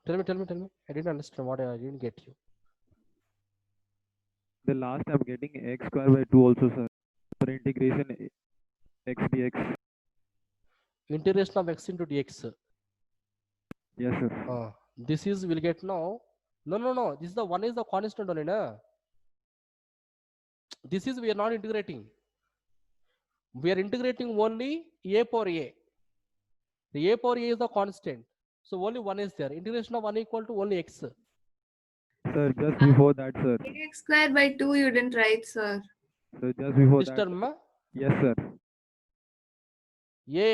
Tell me. I didn't understand what I didn't get you. the last I'm getting x square by 2 also, sir. For integration x dx. Integration of x into dx. Yes, sir. This is will get now. No. This is the one is the constant only na. This is we are not integrating. We are integrating only a power a. The a power a is the constant. So only one is there. Integration of 1 equal to only x. Sir, just before that, sir. Ax square by 2 you didn't write, sir. So just before This that. term, Yes, sir.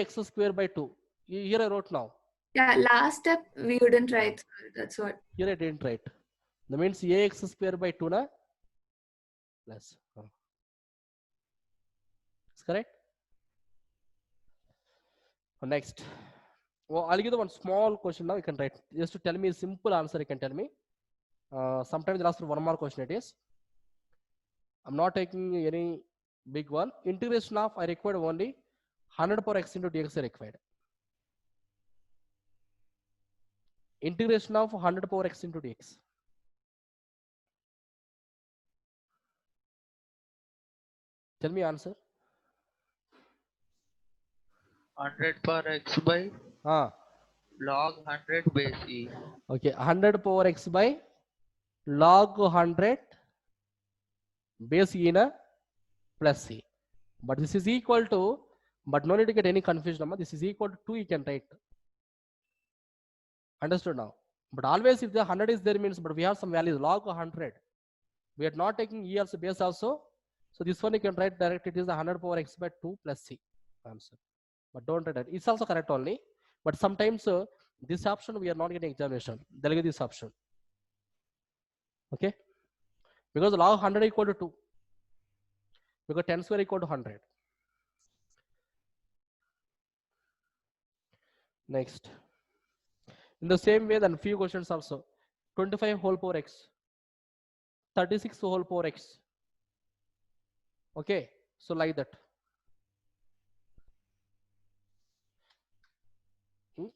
ax square by 2. Here I wrote now. Yeah, last step we didn't write, sir. That's what. Here I didn't write. That means ax square by 2 na plus. It's correct. Next. Well, I'll give you one small question now. You can write just to tell me a simple answer. You can tell me. Sometimes they'll ask for one more question. It is. I'm not taking any big one. Integration of I required only 100 power x into dx I required. Integration of 100 power x into dx. Tell me answer. 100 power x by log 100 base e. Okay, 100 power x by log 100 base e na plus c. But this is equal to, but no need to get any confusion. This is equal to 2 you can write. Understood now? But always if the 100 is there means, but we have some values log 100. We are not taking e also base also. So this one you can write direct. It is the 100 power x by 2 plus c answer. But don't write that. It's also correct only. But sometimes this option we are not getting examination. They'll get this option. Okay? Because log 100 equal to 2. Because 10 square equal to 100. Next. In the same way, then few questions also. 25 whole power x. 36 whole power x. Okay. So like that.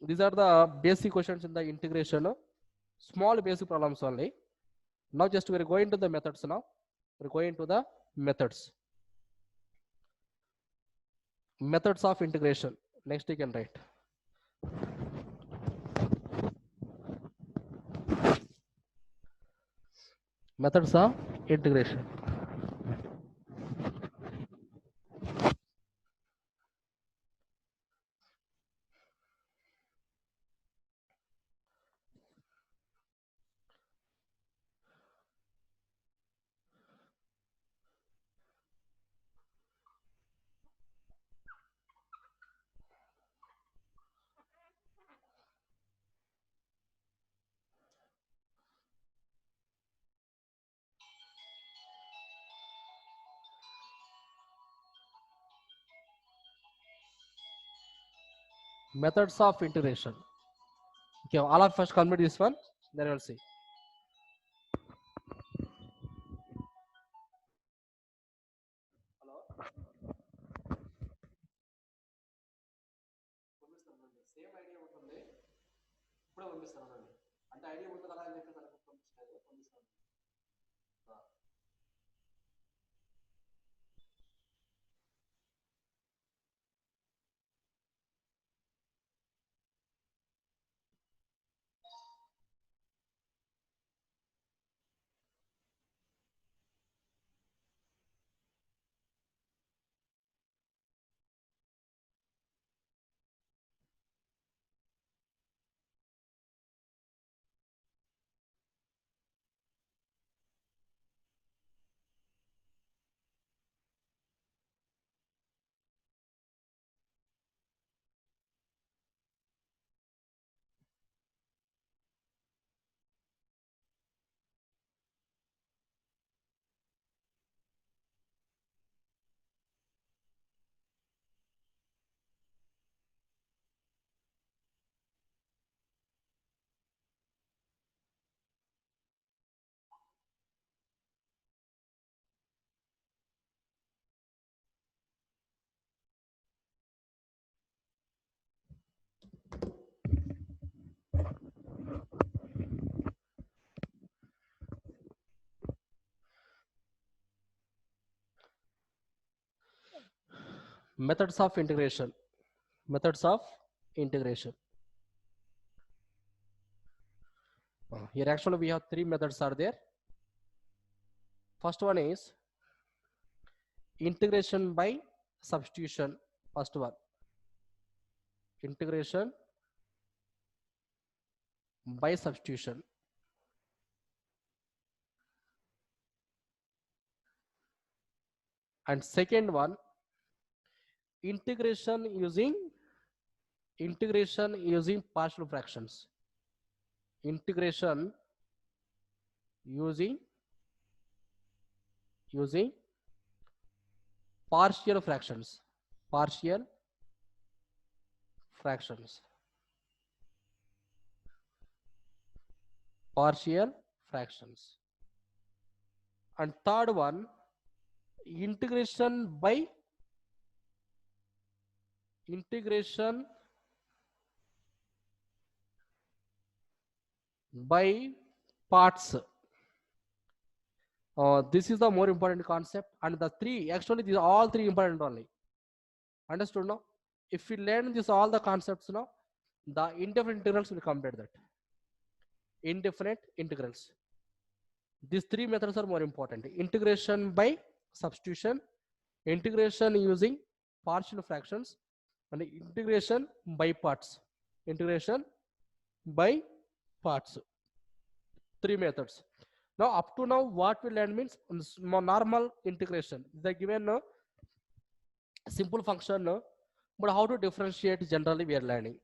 These are the basic questions in the integration. Small basic problems only. Now just we are going to the methods now. We are going to the methods. Methods of integration. Next you can write. Methods of integration. Methods of integration. Okay, all of us complete this one, then we'll see. Same idea ఉంటుంది ఇప్పుడే పంపిస్తాను అంటే idea ఉంది కదా అని చెప్పి పంపిస్తాను. Methods of integration. Methods of integration. Here actually we have three methods are there. First one is integration by substitution. First one, integration by substitution. And second one, integration using partial fractions. Integration using partial fractions. Partial fractions. Partial fractions. And third one, integration by parts. This is the more important concept, and the three actually these are all three important only. Understood now? If we learn this all the concepts now, the indefinite integrals will complete that. Indefinite integrals. These three methods are more important. Integration by substitution, integration using partial fractions, and integration by parts. Integration by parts. Three methods. Now up to now what we learned means normal integration. They given a simple function, but how to differentiate generally we are learning.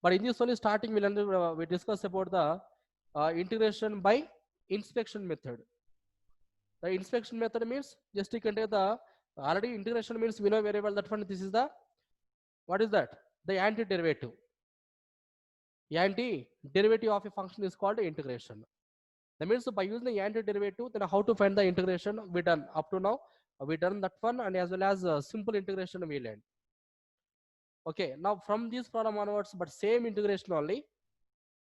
But in this only starting we learned, we discussed about the integration by inspection method. The inspection method means just you can take the already integration means we know very well that one. This is the what is that? The antiderivative. Antiderivative of a function is called integration. That means by using the antiderivative, then how to find the integration we done up to now. We done that one, and as well as simple integration we learned. Okay, now from this problem onwards, but same integration only.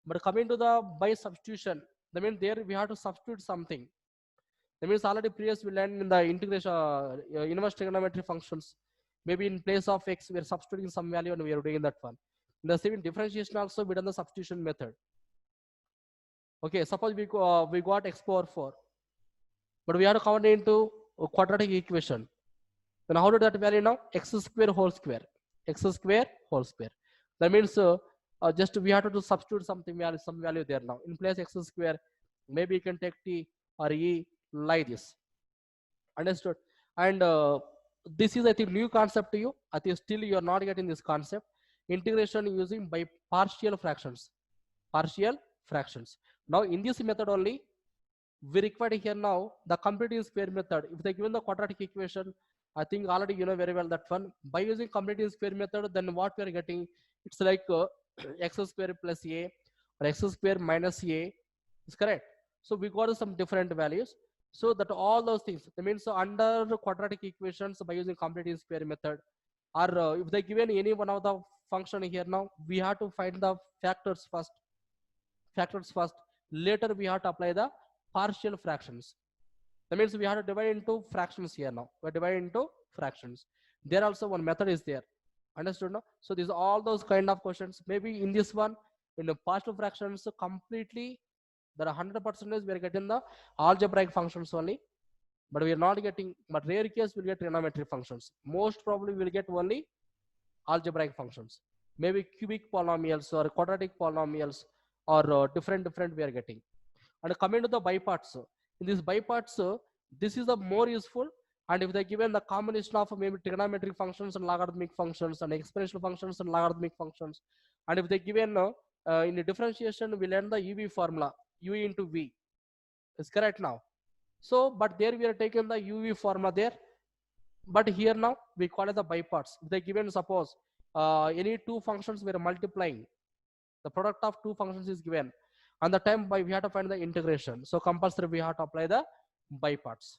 But coming to the by substitution, that means there we have to substitute something. That means already previous we learned in the integration inverse trigonometry functions. Maybe in place of x we are substituting some value and we are doing that one. In the same differentiation also we done the substitution method. Okay, suppose we got x power 4, but we have to convert it into a quadratic equation. Then how do that value now? X square whole square. X square whole square. That means just we have to substitute something value, some value there now. In place x square, maybe you can take t or e like this. Understood? And this is, I think, new concept to you. I think still you are not getting this concept. Integration using by partial fractions. Partial fractions. Now in this method only, we require here now the completing square method. If they given the quadratic equation, I think already you know very well that one. By using completing square method, then what we are getting, it's like x square plus a or x square minus a is correct. So we got some different values. So that all those things, that means under the quadratic equations by using completing square method, or if they given any one of the function here now, we have to find the factors first. Later we have to apply the partial fractions. That means we have to divide into fractions here now. We're dividing into fractions. There also one method is there. Understood now? So these are all those kind of questions. Maybe in this one, in the partial fractions, completely there are 100% we are getting the algebraic functions only, but we are not getting, but rare case we'll get trigonometric functions. Most probably we'll get only algebraic functions. Maybe cubic polynomials or quadratic polynomials or different we are getting. And coming to the biparts, in this biparts, this is the more useful. And if they given the combination of maybe trigonometric functions and logarithmic functions and exponential functions and logarithmic functions, and if they given in the differentiation, we learn the UV formula, U into V is correct now. So, but there we are taking the UV formula there. But here now we call it the biparts. If they given suppose any two functions we are multiplying, the product of two functions is given, and the time by we have to find the integration. So compulsory we have to apply the biparts.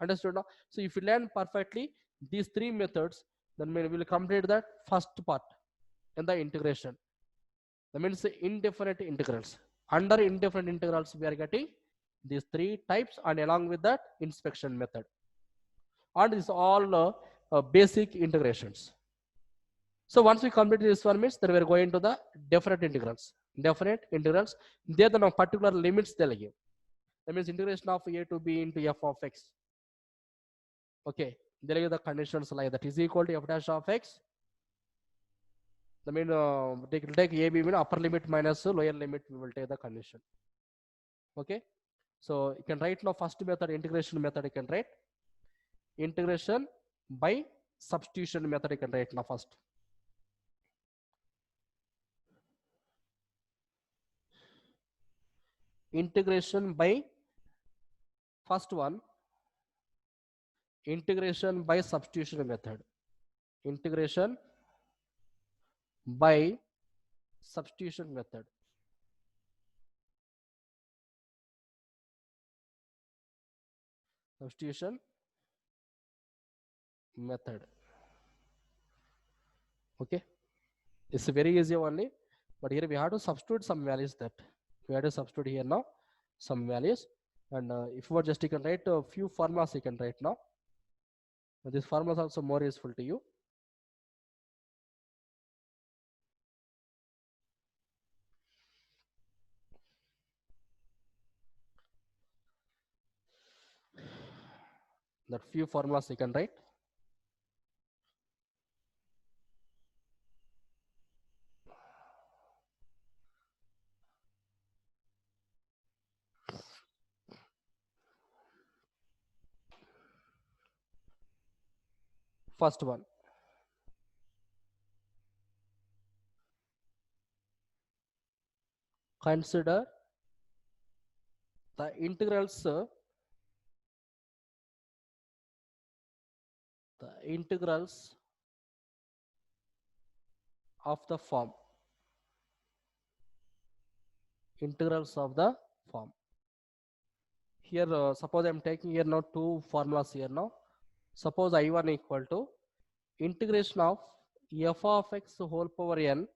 Understood now? So if you learn perfectly these three methods, then we will complete that first part in the integration. That means the indefinite integrals. Under indefinite integrals we are getting these three types, and along with that inspection method. And this all basic integrations. So once we complete this one means, then we are going to the definite integrals. Definite integrals, there the particular limits they'll give. That means integration of a to b into f of x. Okay, they'll give the conditions like that is equal to f dash of x. I mean, take a b mean upper limit minus lower limit, we will take the condition. Okay, so you can write now first method, integration method you can write. Integration by substitution method you can write now first. Integration by first one, integration by substitution method. Integration by substitution method. Substitution method. Okay, it's a very easy only, but here we have to substitute some values. That we have to substitute here now some values, and if you are just, you can write a few formulas you can write now. This formula is also more useful to you. That few formulas you can write. First one, consider the integrals of the form. Integrals of the form. Here suppose I am taking here now two formulas here now. Suppose I1 equal to integration of f of x whole power n,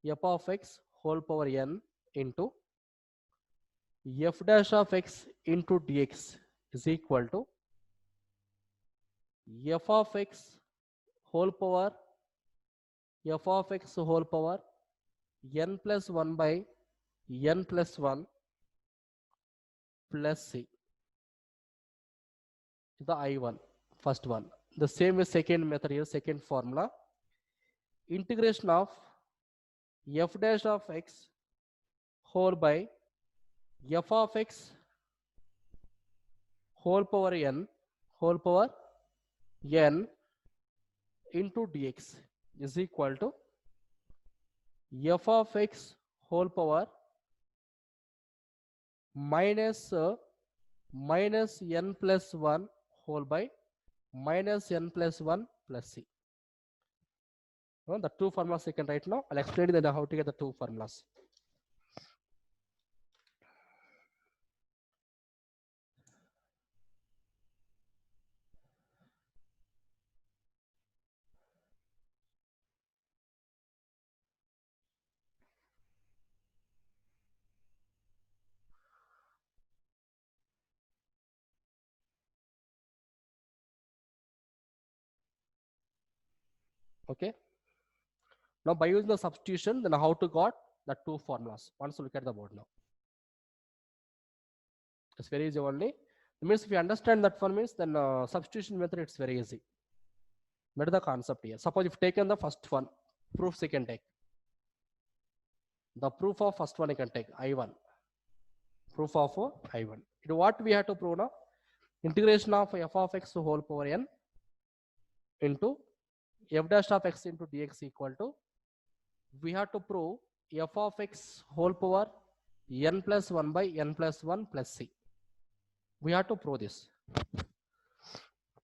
f of x whole power n into f dash of x into dx is equal to f of x whole power n plus 1 by n plus 1 plus c. The I1, first one. The same as second method here, second formula. Integration of f dash of x whole by f of x whole power n into dx is equal to f of x whole power minus n plus 1 whole by minus n plus 1 plus c. The two formulas you can write now. I'll explain then how to get the two formulas. Okay. Now by using the substitution, then how to got the two formulas. Once look at the board now. It's very easy only. It means if you understand that one means then substitution method it's very easy. What is the concept here? Suppose if taken the first one, proofs you can take. The proof of first one you can take I1. Proof of I1. What we have to prove now? Integration of f of x whole power n into f dash of x into dx equal to, we have to prove f of x whole power n plus 1 by n plus 1 plus c. We have to prove this.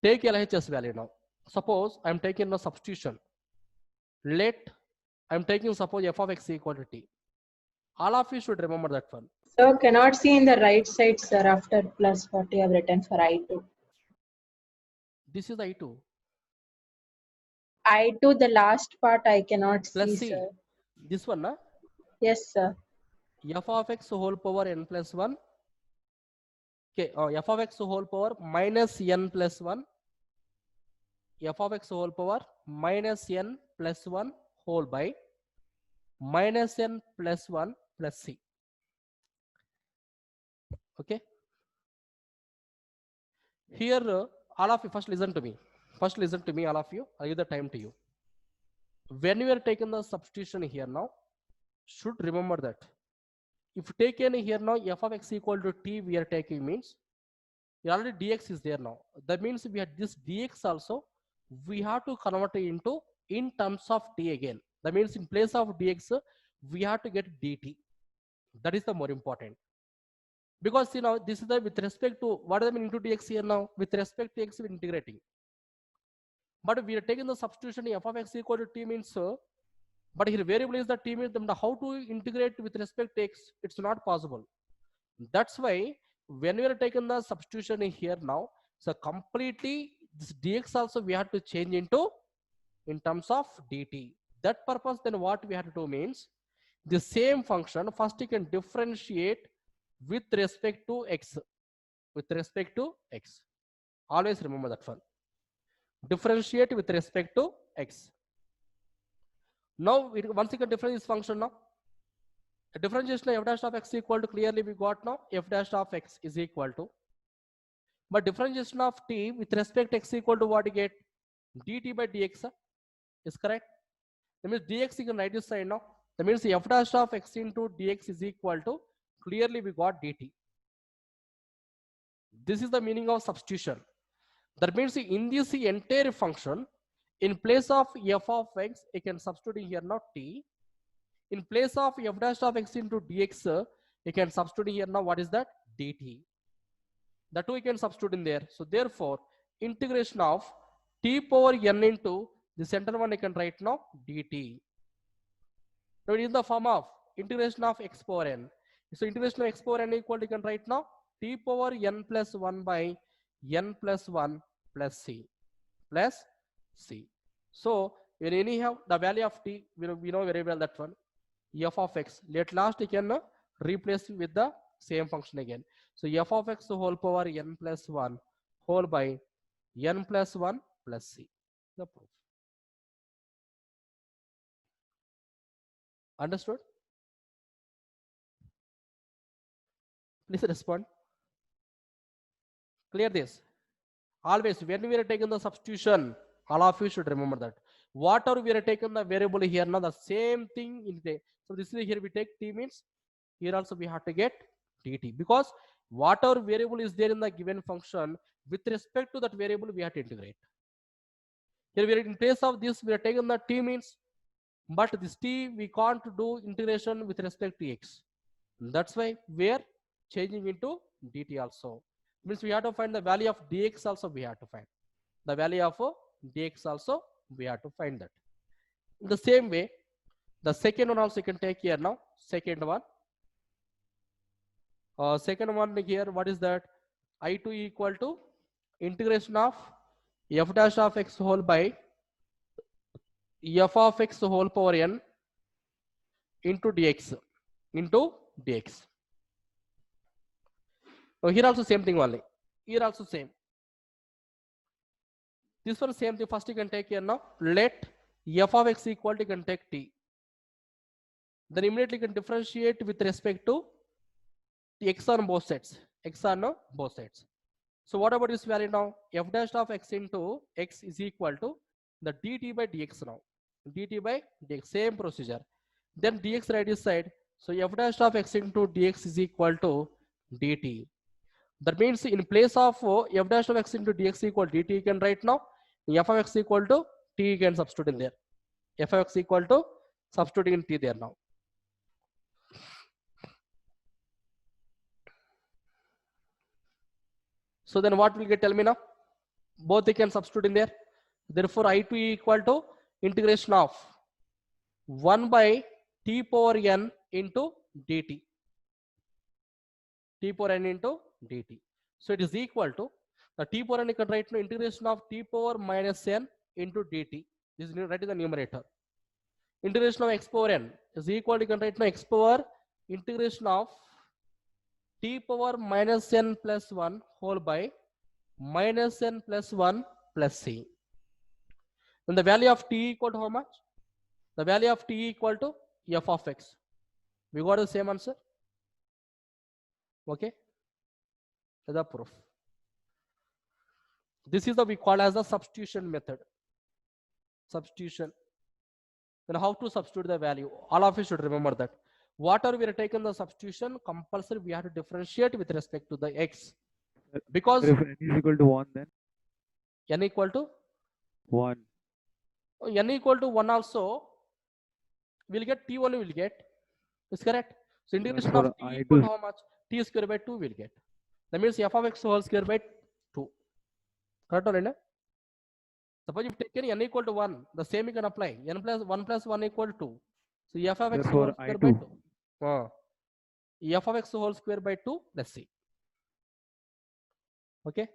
Take LHS value now. Suppose I am taking a substitution. Let I am taking suppose f of x equal to t. All of you should remember that one. So cannot see in the right side, sir, after plus 40 I've written for I2. This is the I2. I2, the last part I cannot Plus see, c. sir. This one, na? Yes, sir. F of x whole power n plus 1. Okay, f of x whole power minus n plus 1. F of x whole power minus n plus 1 whole by minus n plus 1 plus c. Okay. Here, all of you first listen to me. First listen to me, all of you. I'll give the time to you. When we are taking the substitution here now, should remember that. If taken here now, f of x equal to t, we are taking means already dx is there now. That means we have this dx also. We have to convert it into in terms of t again. That means in place of dx, we have to get dt. That is the more important. Because you know this is the with respect to what does I mean into dx here now? With respect to x, we're integrating. But we are taking the substitution f of x equal to t means but here variable is the t means how to integrate with respect to x, it's not possible. That's why when we are taking the substitution here now, so completely this dx also we have to change into in terms of dt. That purpose then what we have to do means the same function first you can differentiate with respect to x. With respect to x. Always remember that one. Differentiate with respect to x. Now once you can differentiate this function now. A differentiation of f dash of x equal to clearly we got now f dash of x is equal to. But differentiation of t with respect to x equal to what you get? Dt by dx is correct. That means dx you can write this side now. That means f dash of x into dx is equal to clearly we got dt. This is the meaning of substitution. That means in this entire function, in place of f of x, you can substitute here now t. In place of f dash of x into dx, you can substitute here now what is that? Dt. The two you can substitute in there. So therefore, integration of t power n into the center one you can write now dt. Now it is the form of integration of x power n. So integration of x power n equal to you can write now t power n plus 1 by n plus 1 plus c. So when anyhow the value of t, we know very well that one f of x. Let last you can replace with the same function again. So f of x whole power n plus 1 whole by n plus 1 plus c. The proof. Understood? Please respond. Clear this. Always, when we are taking the substitution, all of you should remember that. Whatever we are taking the variable here, now the same thing in the. So this is here we take t means here also we have to get dt, because whatever variable is there in the given function, with respect to that variable we have to integrate. Here we are in place of this we are taking the t means, but this t we can't do integration with respect to x. That's why we are changing into dt also. Means we have to find the value of dx also we have to find. The value of dx also we have to find that. In the same way, the second one also you can take here now. Second one here, what is that? I2 equal to integration of f dash of x whole by f of x whole power n into dx. So here also same thing only. Here also same. This one same thing. First you can take here now. Let f of x equal to, you can take t. Then immediately you can differentiate with respect to the x on both sides. X on both sides. So what about this value now? F dash of x into x is equal to the dt by dx now. Dt by dx, same procedure. Then dx right this side. So f dash of x into dx is equal to dt. That means in place of f dash of x into dx equal dt, you can write now f of x equal to t, you can substitute in there. F of x equal to substituting in t there now. So then what will get, tell me now? Both they can substitute in there. Therefore I2 equal to integration of 1 by t power n into dt. T power n into dt. So it is equal to the t power n, you can write now integration of t power minus n into dt. This is right in the numerator. Integration of x power n is equal to, you can write now x power integration of t power minus n plus 1 whole by minus n plus 1 plus c. Then the value of t equal to how much? The value of t equal to f of x. We got the same answer. Okay. That's the proof. This is the we call as the substitution method. Substitution. Then how to substitute the value? All of you should remember that. Whatever we are taking the substitution, compulsory we have to differentiate with respect to the x. Because If n is equal to 1, then n equal to 1. N equal to 1 also we'll get t only will get. Is correct? So integration for of t I2 equal to how much? T square by 2 will get. That means f of x whole square by 2. Correct or not? Suppose if taken n equal to 1, the same you can apply. N plus 1 plus 1 equal to 2. So f of x whole Therefore, square by I2. 2. F of x whole square by 2, let's see. Okay.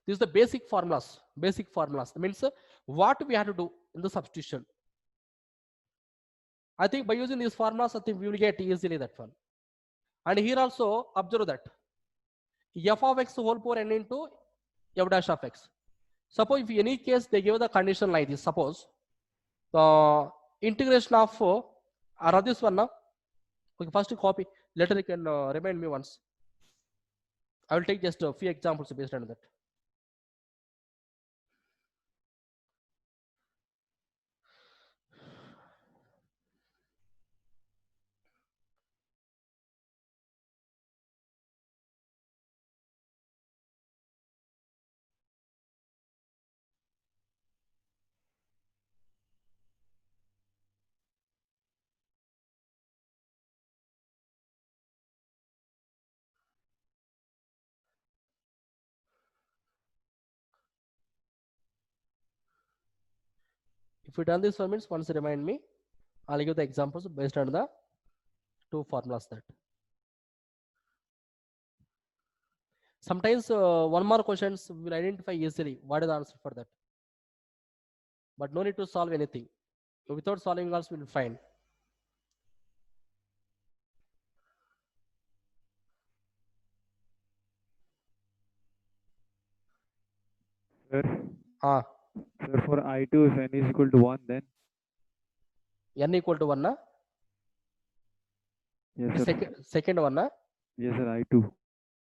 This is the basic formulas. Basic formulas. That means what we have to do in the substitution. I think by using these formulas, I think we will get easily that one. And here also observe that f of x whole power n into f dash of x. Suppose if in any case they give the condition like this, suppose the integration of or this one now. Okay, first copy. Later you can remind me once. I will take just a few examples based on that. If you done this for means once remind me, I'll give the examples based on the two formulas that. Sometimes one more questions will identify easily what is the answer for that. But no need to solve anything. Without solving also we will find. Sir, Ah, sir, for I2, if n is equal to 1, then n equal to 1 na? Yes, sir. Second one, Yes, sir. I2.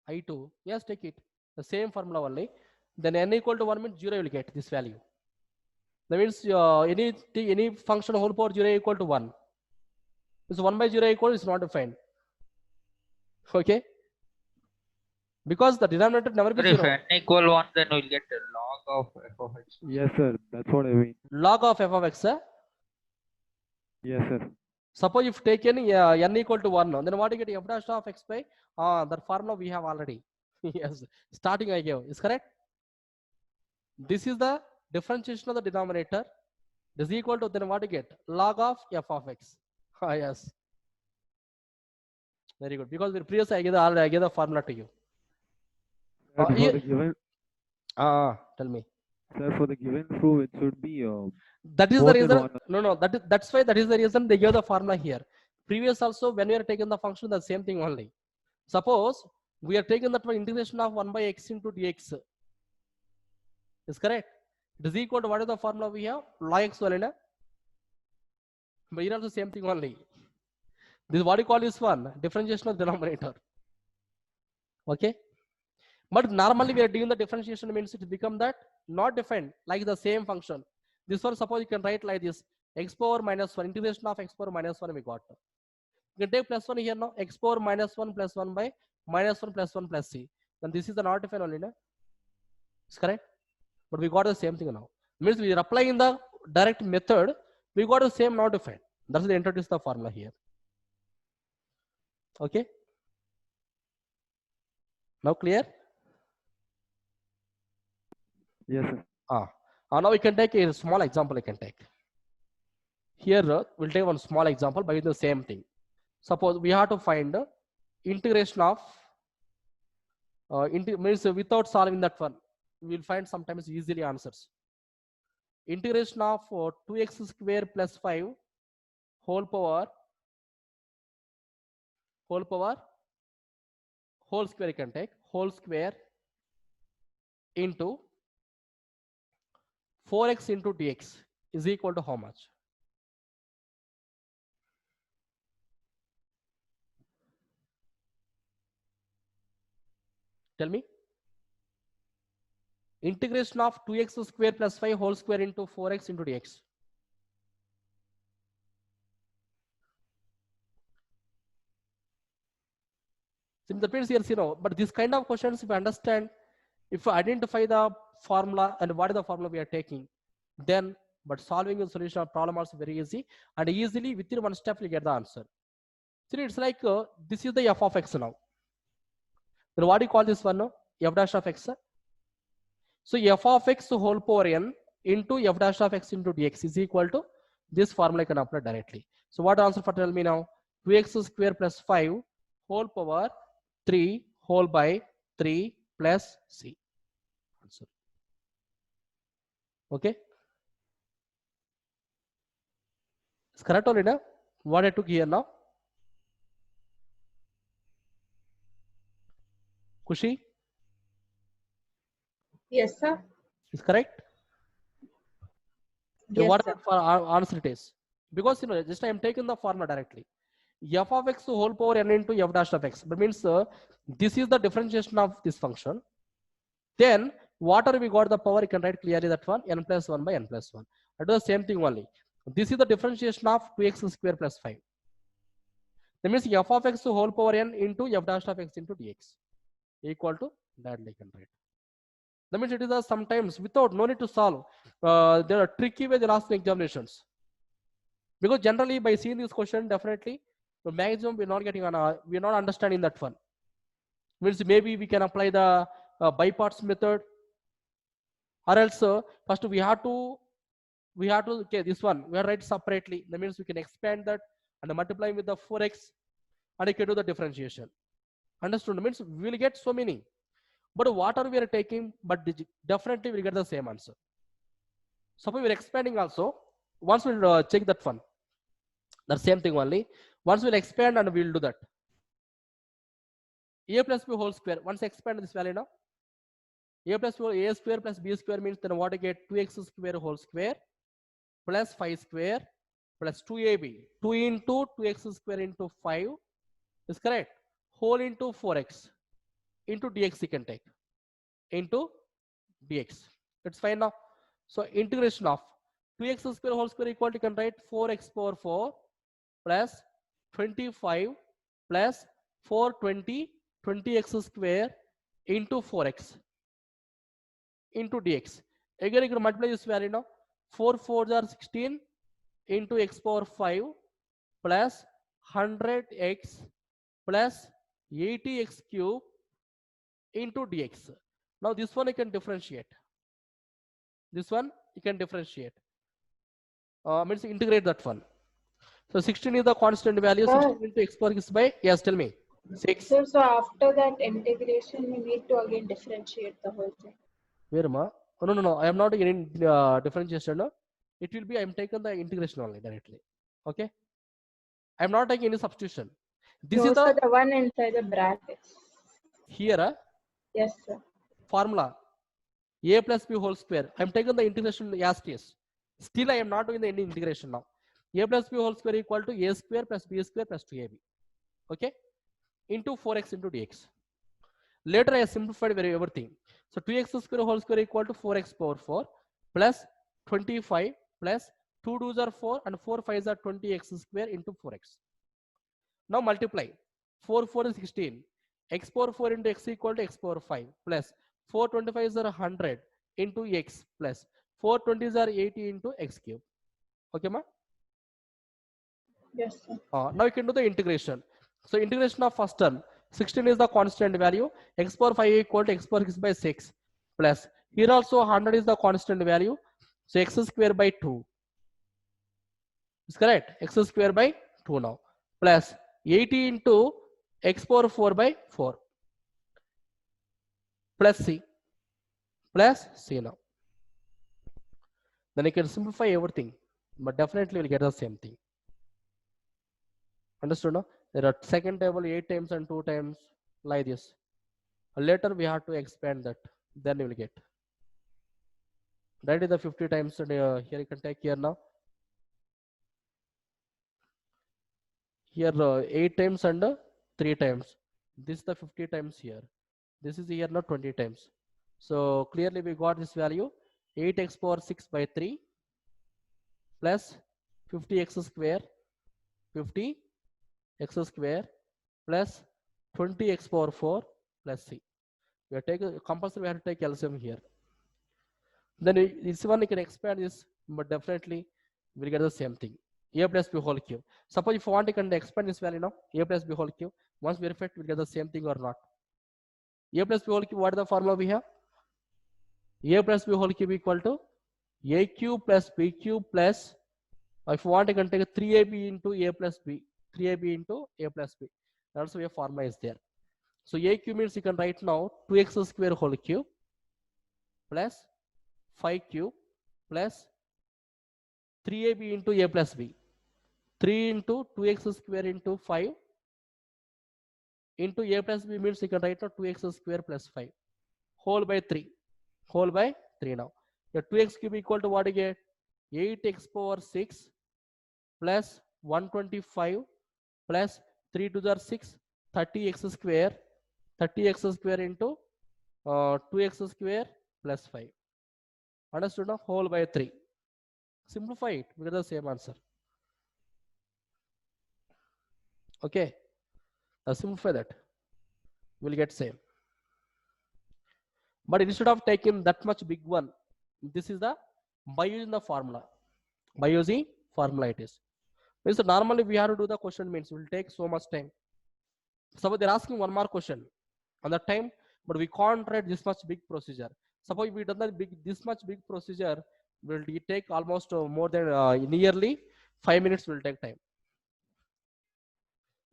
I2. Yes, take it. The same formula only. Then n equal to 1 means 0 you will get this value. That means any function whole power 0 equal to 1. So 1 by 0 equal is not defined. Okay. Because the denominator never be But if 0. n equal 1, then we'll get a log of f of x. Yes, sir. That's what I mean. Log of f of x. Yes, sir. Suppose if taken n equal to 1, then what you get f dash of x by that formula we have already. Yes, starting I gave is correct. This is the differentiation of the denominator. This is equal to, then what you get log of f of x. Yes, very good. Because we previously I gave the formula to you. Sir, for Yeah. the given, Tell me. sir, for the given proof, it should be That is the more than reason. one. No, that's why that is the reason they gave the formula here. Previous also, when we are taking the function, the same thing only. Suppose we are taking that integration of 1 by x into dx. Is correct. It is equal to what is the formula we have? Log x only, na? But here also same thing only. This is what you call this one differentiation of denominator. Okay. But normally we are doing the differentiation means it become that not defined like the same function. This one suppose you can write like this x power minus 1 integration of x power minus 1 we got. You can take plus 1 here now x power minus 1 plus 1 by minus 1 plus 1 plus c. Then this is the not defined only, na? Is correct. But we got the same thing now. Means we are applying the direct method. We got the same not defined. That's the introduce the formula here. Okay. Now clear? Yes, sir. Now we can take a small example. We can take here. We'll take one small example by the same thing. Suppose we have to find integration of means without solving that one, we will find sometimes easily answers. Integration of 2x square plus 5 whole power whole square you can take whole square into 4x into dx is equal to how much? Tell me. Integration of 2x square plus 5 whole square into 4x into dx. So that means here, but this kind of questions, if you understand, if you identify the formula and what is the formula we are taking, then but solving the solution of problem also very easy, and easily within one step you get the answer. So it's like this is the f of x now. Then what do you call this one? F dash of x. So f of x whole power n into f dash of x into dx is equal to this formula I can apply directly. So what answer for tell me now? 2x square plus 5 whole power 3 whole by 3 plus c. Answer. Okay. It's correct only now. What I took here now? Kushi? Yes, sir. Is correct? Yes, What sir. for answer it is? Because just I am taking the formula directly. F of x whole power n into f dash of x. That means this is the differentiation of this function. Then whatever we got the power, you can write clearly that one n plus 1 by n plus 1. I do the same thing only. This is the differentiation of 2x square plus 5. That means f of x whole power n into f dash of x into dx equal to that I can write. That means it is sometimes without no need to solve. There are tricky ways in asking examinations. Because generally by seeing this question, definitely the maximum we're not getting on we're not understanding that one. Means maybe we can apply the by parts method, or else first we have to okay, this one we are write separately. That means we can expand that and multiply with the 4x and you can do the differentiation. Understood? Means we will get so many. But what are we are taking? But definitely we get the same answer. Suppose we're expanding also. Once we'll check that one. The same thing only. Once we'll expand and we'll do that. A plus b whole square. Once expand this value now. A plus b, a square plus b square means then what you get 2x square whole square plus 5 square plus 2ab. 2 into 2x square into 5 Is correct. Whole into 4x into dx you can take into dx. It's fine now. So integration of 2x square whole square equal to, you can write 4x power 4 plus 25 plus 420 20x square into 4x into dx. Again you can multiply this value now. 4 4s are 16 into x power 5 plus 100x plus 80x cube into dx. Now this one you can differentiate. This one you can differentiate. Means integrate that one. So 16 is the constant value. Sir. 16 into x power is by, yes, tell me. 6. Sir, so after that integration, we need to again differentiate the whole thing. Where ma? Oh, no. I am not getting differentiation. No? It will be, I am taking the integration only directly. Okay. I am not taking any substitution. This No, is sir, the the one inside the brackets. here Yes, sir. formula a plus b whole square. I am taking the integration as it is. Still I am not doing any integration now. A plus b whole square equal to a square plus b square plus 2ab. Okay. Into 4x into dx. Later I simplified everything. So 2x square whole square equal to 4x power 4 plus 25 plus 2 2s are 4 and 4 5s are 20x square into 4x. Now multiply. 4 4 is 16. X power 4 into x equal to x power 5 plus 425s are 100 into x plus 420s are 80 into x cube. Okay, ma? Yes, sir. Now you can do the integration. So integration of first term, 16 is the constant value, x power 5 equal to x power 6 by 6 plus here also 100 is the constant value, so x square by 2 is correct. X square by 2 now plus 80 into x power 4 by 4 plus c now. Then you can simplify everything, but definitely will get the same thing. Understood? No? There are second table 8 times and 2 times like this. Later we have to expand that. Then you will get. That is the 50 times. And, here you can take here now. Here 8 times and 3 times. This is the 50 times here. This is here now 20 times. So clearly we got this value 8x power 6 by 3 plus 50x square 50 x square plus 20x power 4 plus c. We are taking compulsory, we have to take LCM here. Then this one you can expand this, but definitely we'll get the same thing. A plus b whole cube. Suppose if you want, you can expand this value now. A plus b whole cube. Once we reflect, we'll get the same thing or not. A plus b whole cube, what is the formula we have? A plus b whole cube equal to a cube plus b cube plus, if you want, you can take 3ab into a plus b. 3ab into a plus b. Also a formula is there. So a cube means you can write now 2x square whole cube plus 5 cube plus 3ab into a plus b. 3 into 2x square into 5 into a plus b means you can write now 2x square plus 5 whole by 3. Whole by 3 now. The 2x cube equal to what you get? 8x power 6 plus 125 plus 3 to the 6, 30x square into 2x square plus 5. Understood now? Whole by 3. Simplify it, we get the same answer. Okay. Now simplify that. We'll get same. But instead of taking that much big one, this is the by using the formula. By using formula it is. Means normally we have to do the question means it will take so much time. Suppose they're asking one more question on that time, but we can't write this much big procedure. Suppose we done that this much big procedure will take almost more than nearly 5 minutes will take time.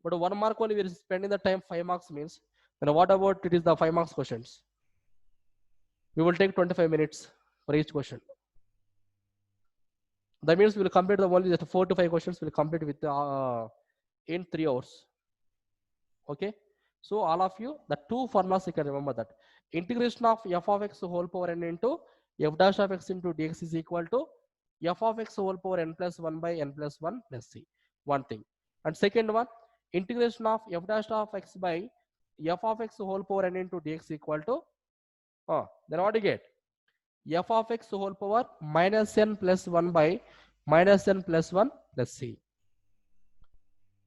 But 1 mark only we are spending the time 5 marks means, then what about it is the 5 marks questions? We will take 25 minutes for each question. That means we will complete the only just 4 to 5 questions will complete with in 3 hours. Okay. So all of you, the two formulas you can remember that. Integration of f of x whole power n into f dash of x into dx is equal to f of x whole power n plus 1 by n plus 1 plus c. One thing. And second one, integration of f dash of x by f of x whole power n into dx equal to, then what do you get? F of x whole power minus n plus 1 by minus n plus 1 plus c.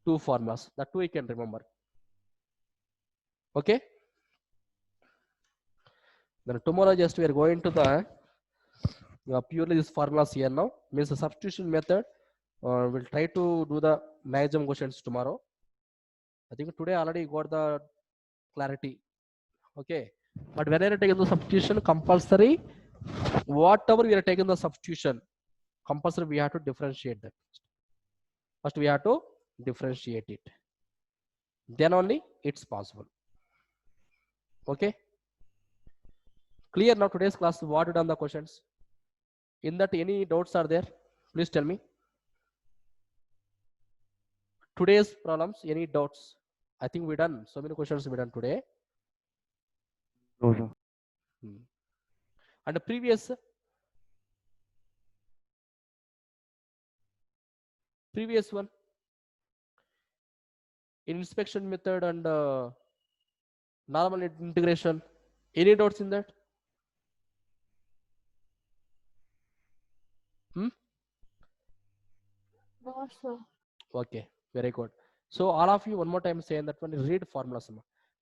Two formulas. The two you can remember. Okay. Then tomorrow just we are going to the purely this formulas here now. Means the substitution method. We'll try to do the maximum questions tomorrow. I think today already got the clarity. Okay. But when I take the substitution, compulsory, whatever we are taking the substitution, compulsory we have to differentiate that. First we have to differentiate it. Then only it's possible. Okay. Clear now today's class? What you done the questions? In that any doubts are there? Please tell me. Today's problems, any doubts? I think we done so many questions we done today. No, sir. And the previous one in inspection method and normal integration, any doubts in that? No, sir. Okay, very good. So all of you one more time saying that one, read formulas.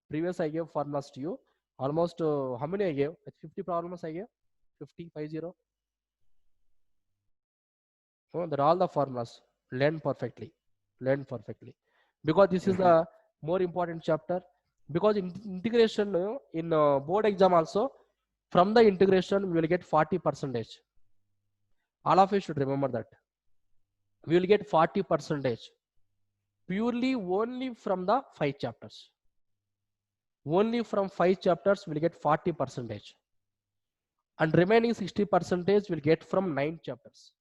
Previous I gave formulas to you. Almost how many I gave? 50 problems I gave. 50. Oh, they're all the formulas. Learn perfectly. Because this is the more important chapter. Because in integration in board exam also, from the integration we will get 40%. All of you should remember that. We will get 40%. Purely only from the 5 chapters. Only from 5 chapters we will get 40%. And remaining 60% will get from 9 chapters.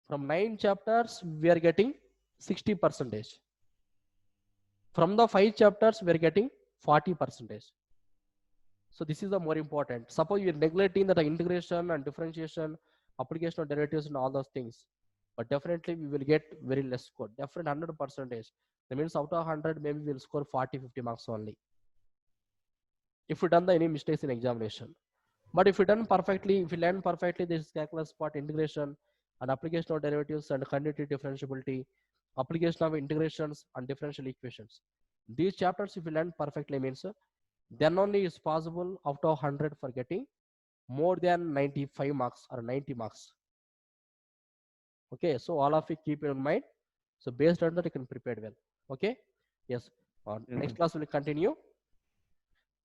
From 9 chapters we are getting 60%. From the 5 chapters we are getting 40%. So this is the more important. Suppose you are neglecting the integration and differentiation, application of derivatives and all those things, but definitely we will get very less score. Definitely 100%. That means out of 100 maybe we will score 40-50 marks only. If we done any mistakes in examination. But if we done perfectly, if we learn perfectly this calculus part, integration and application of derivatives and continuity differentiability, application of integrations and differential equations. These chapters if you learn perfectly means then only is possible out of 100 for getting more than 95 marks or 90 marks. Okay, so all of you keep it in mind. So based on that you can prepare well. Okay, yes. Next class will continue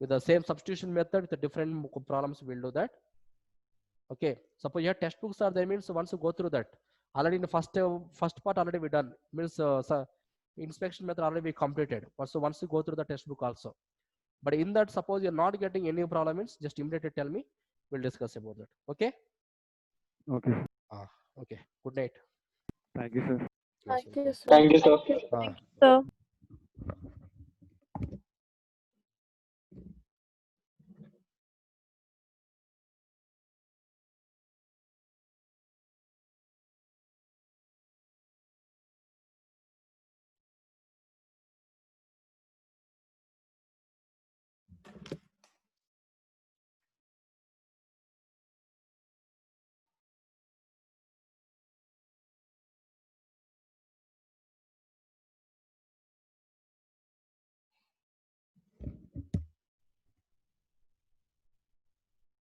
with the same substitution method with the different problems. We'll do that. Okay, suppose your textbooks are there, means once you go through that already in the first part already we done, means inspection method already we completed. So once you go through the textbook also, but in that suppose you're not getting any problem, means just immediately tell me, we'll discuss about that. Okay. Okay. Okay, good night. Thank you, sir. Yes, Thank you, sir. Thank you, sir. welcome. Sir.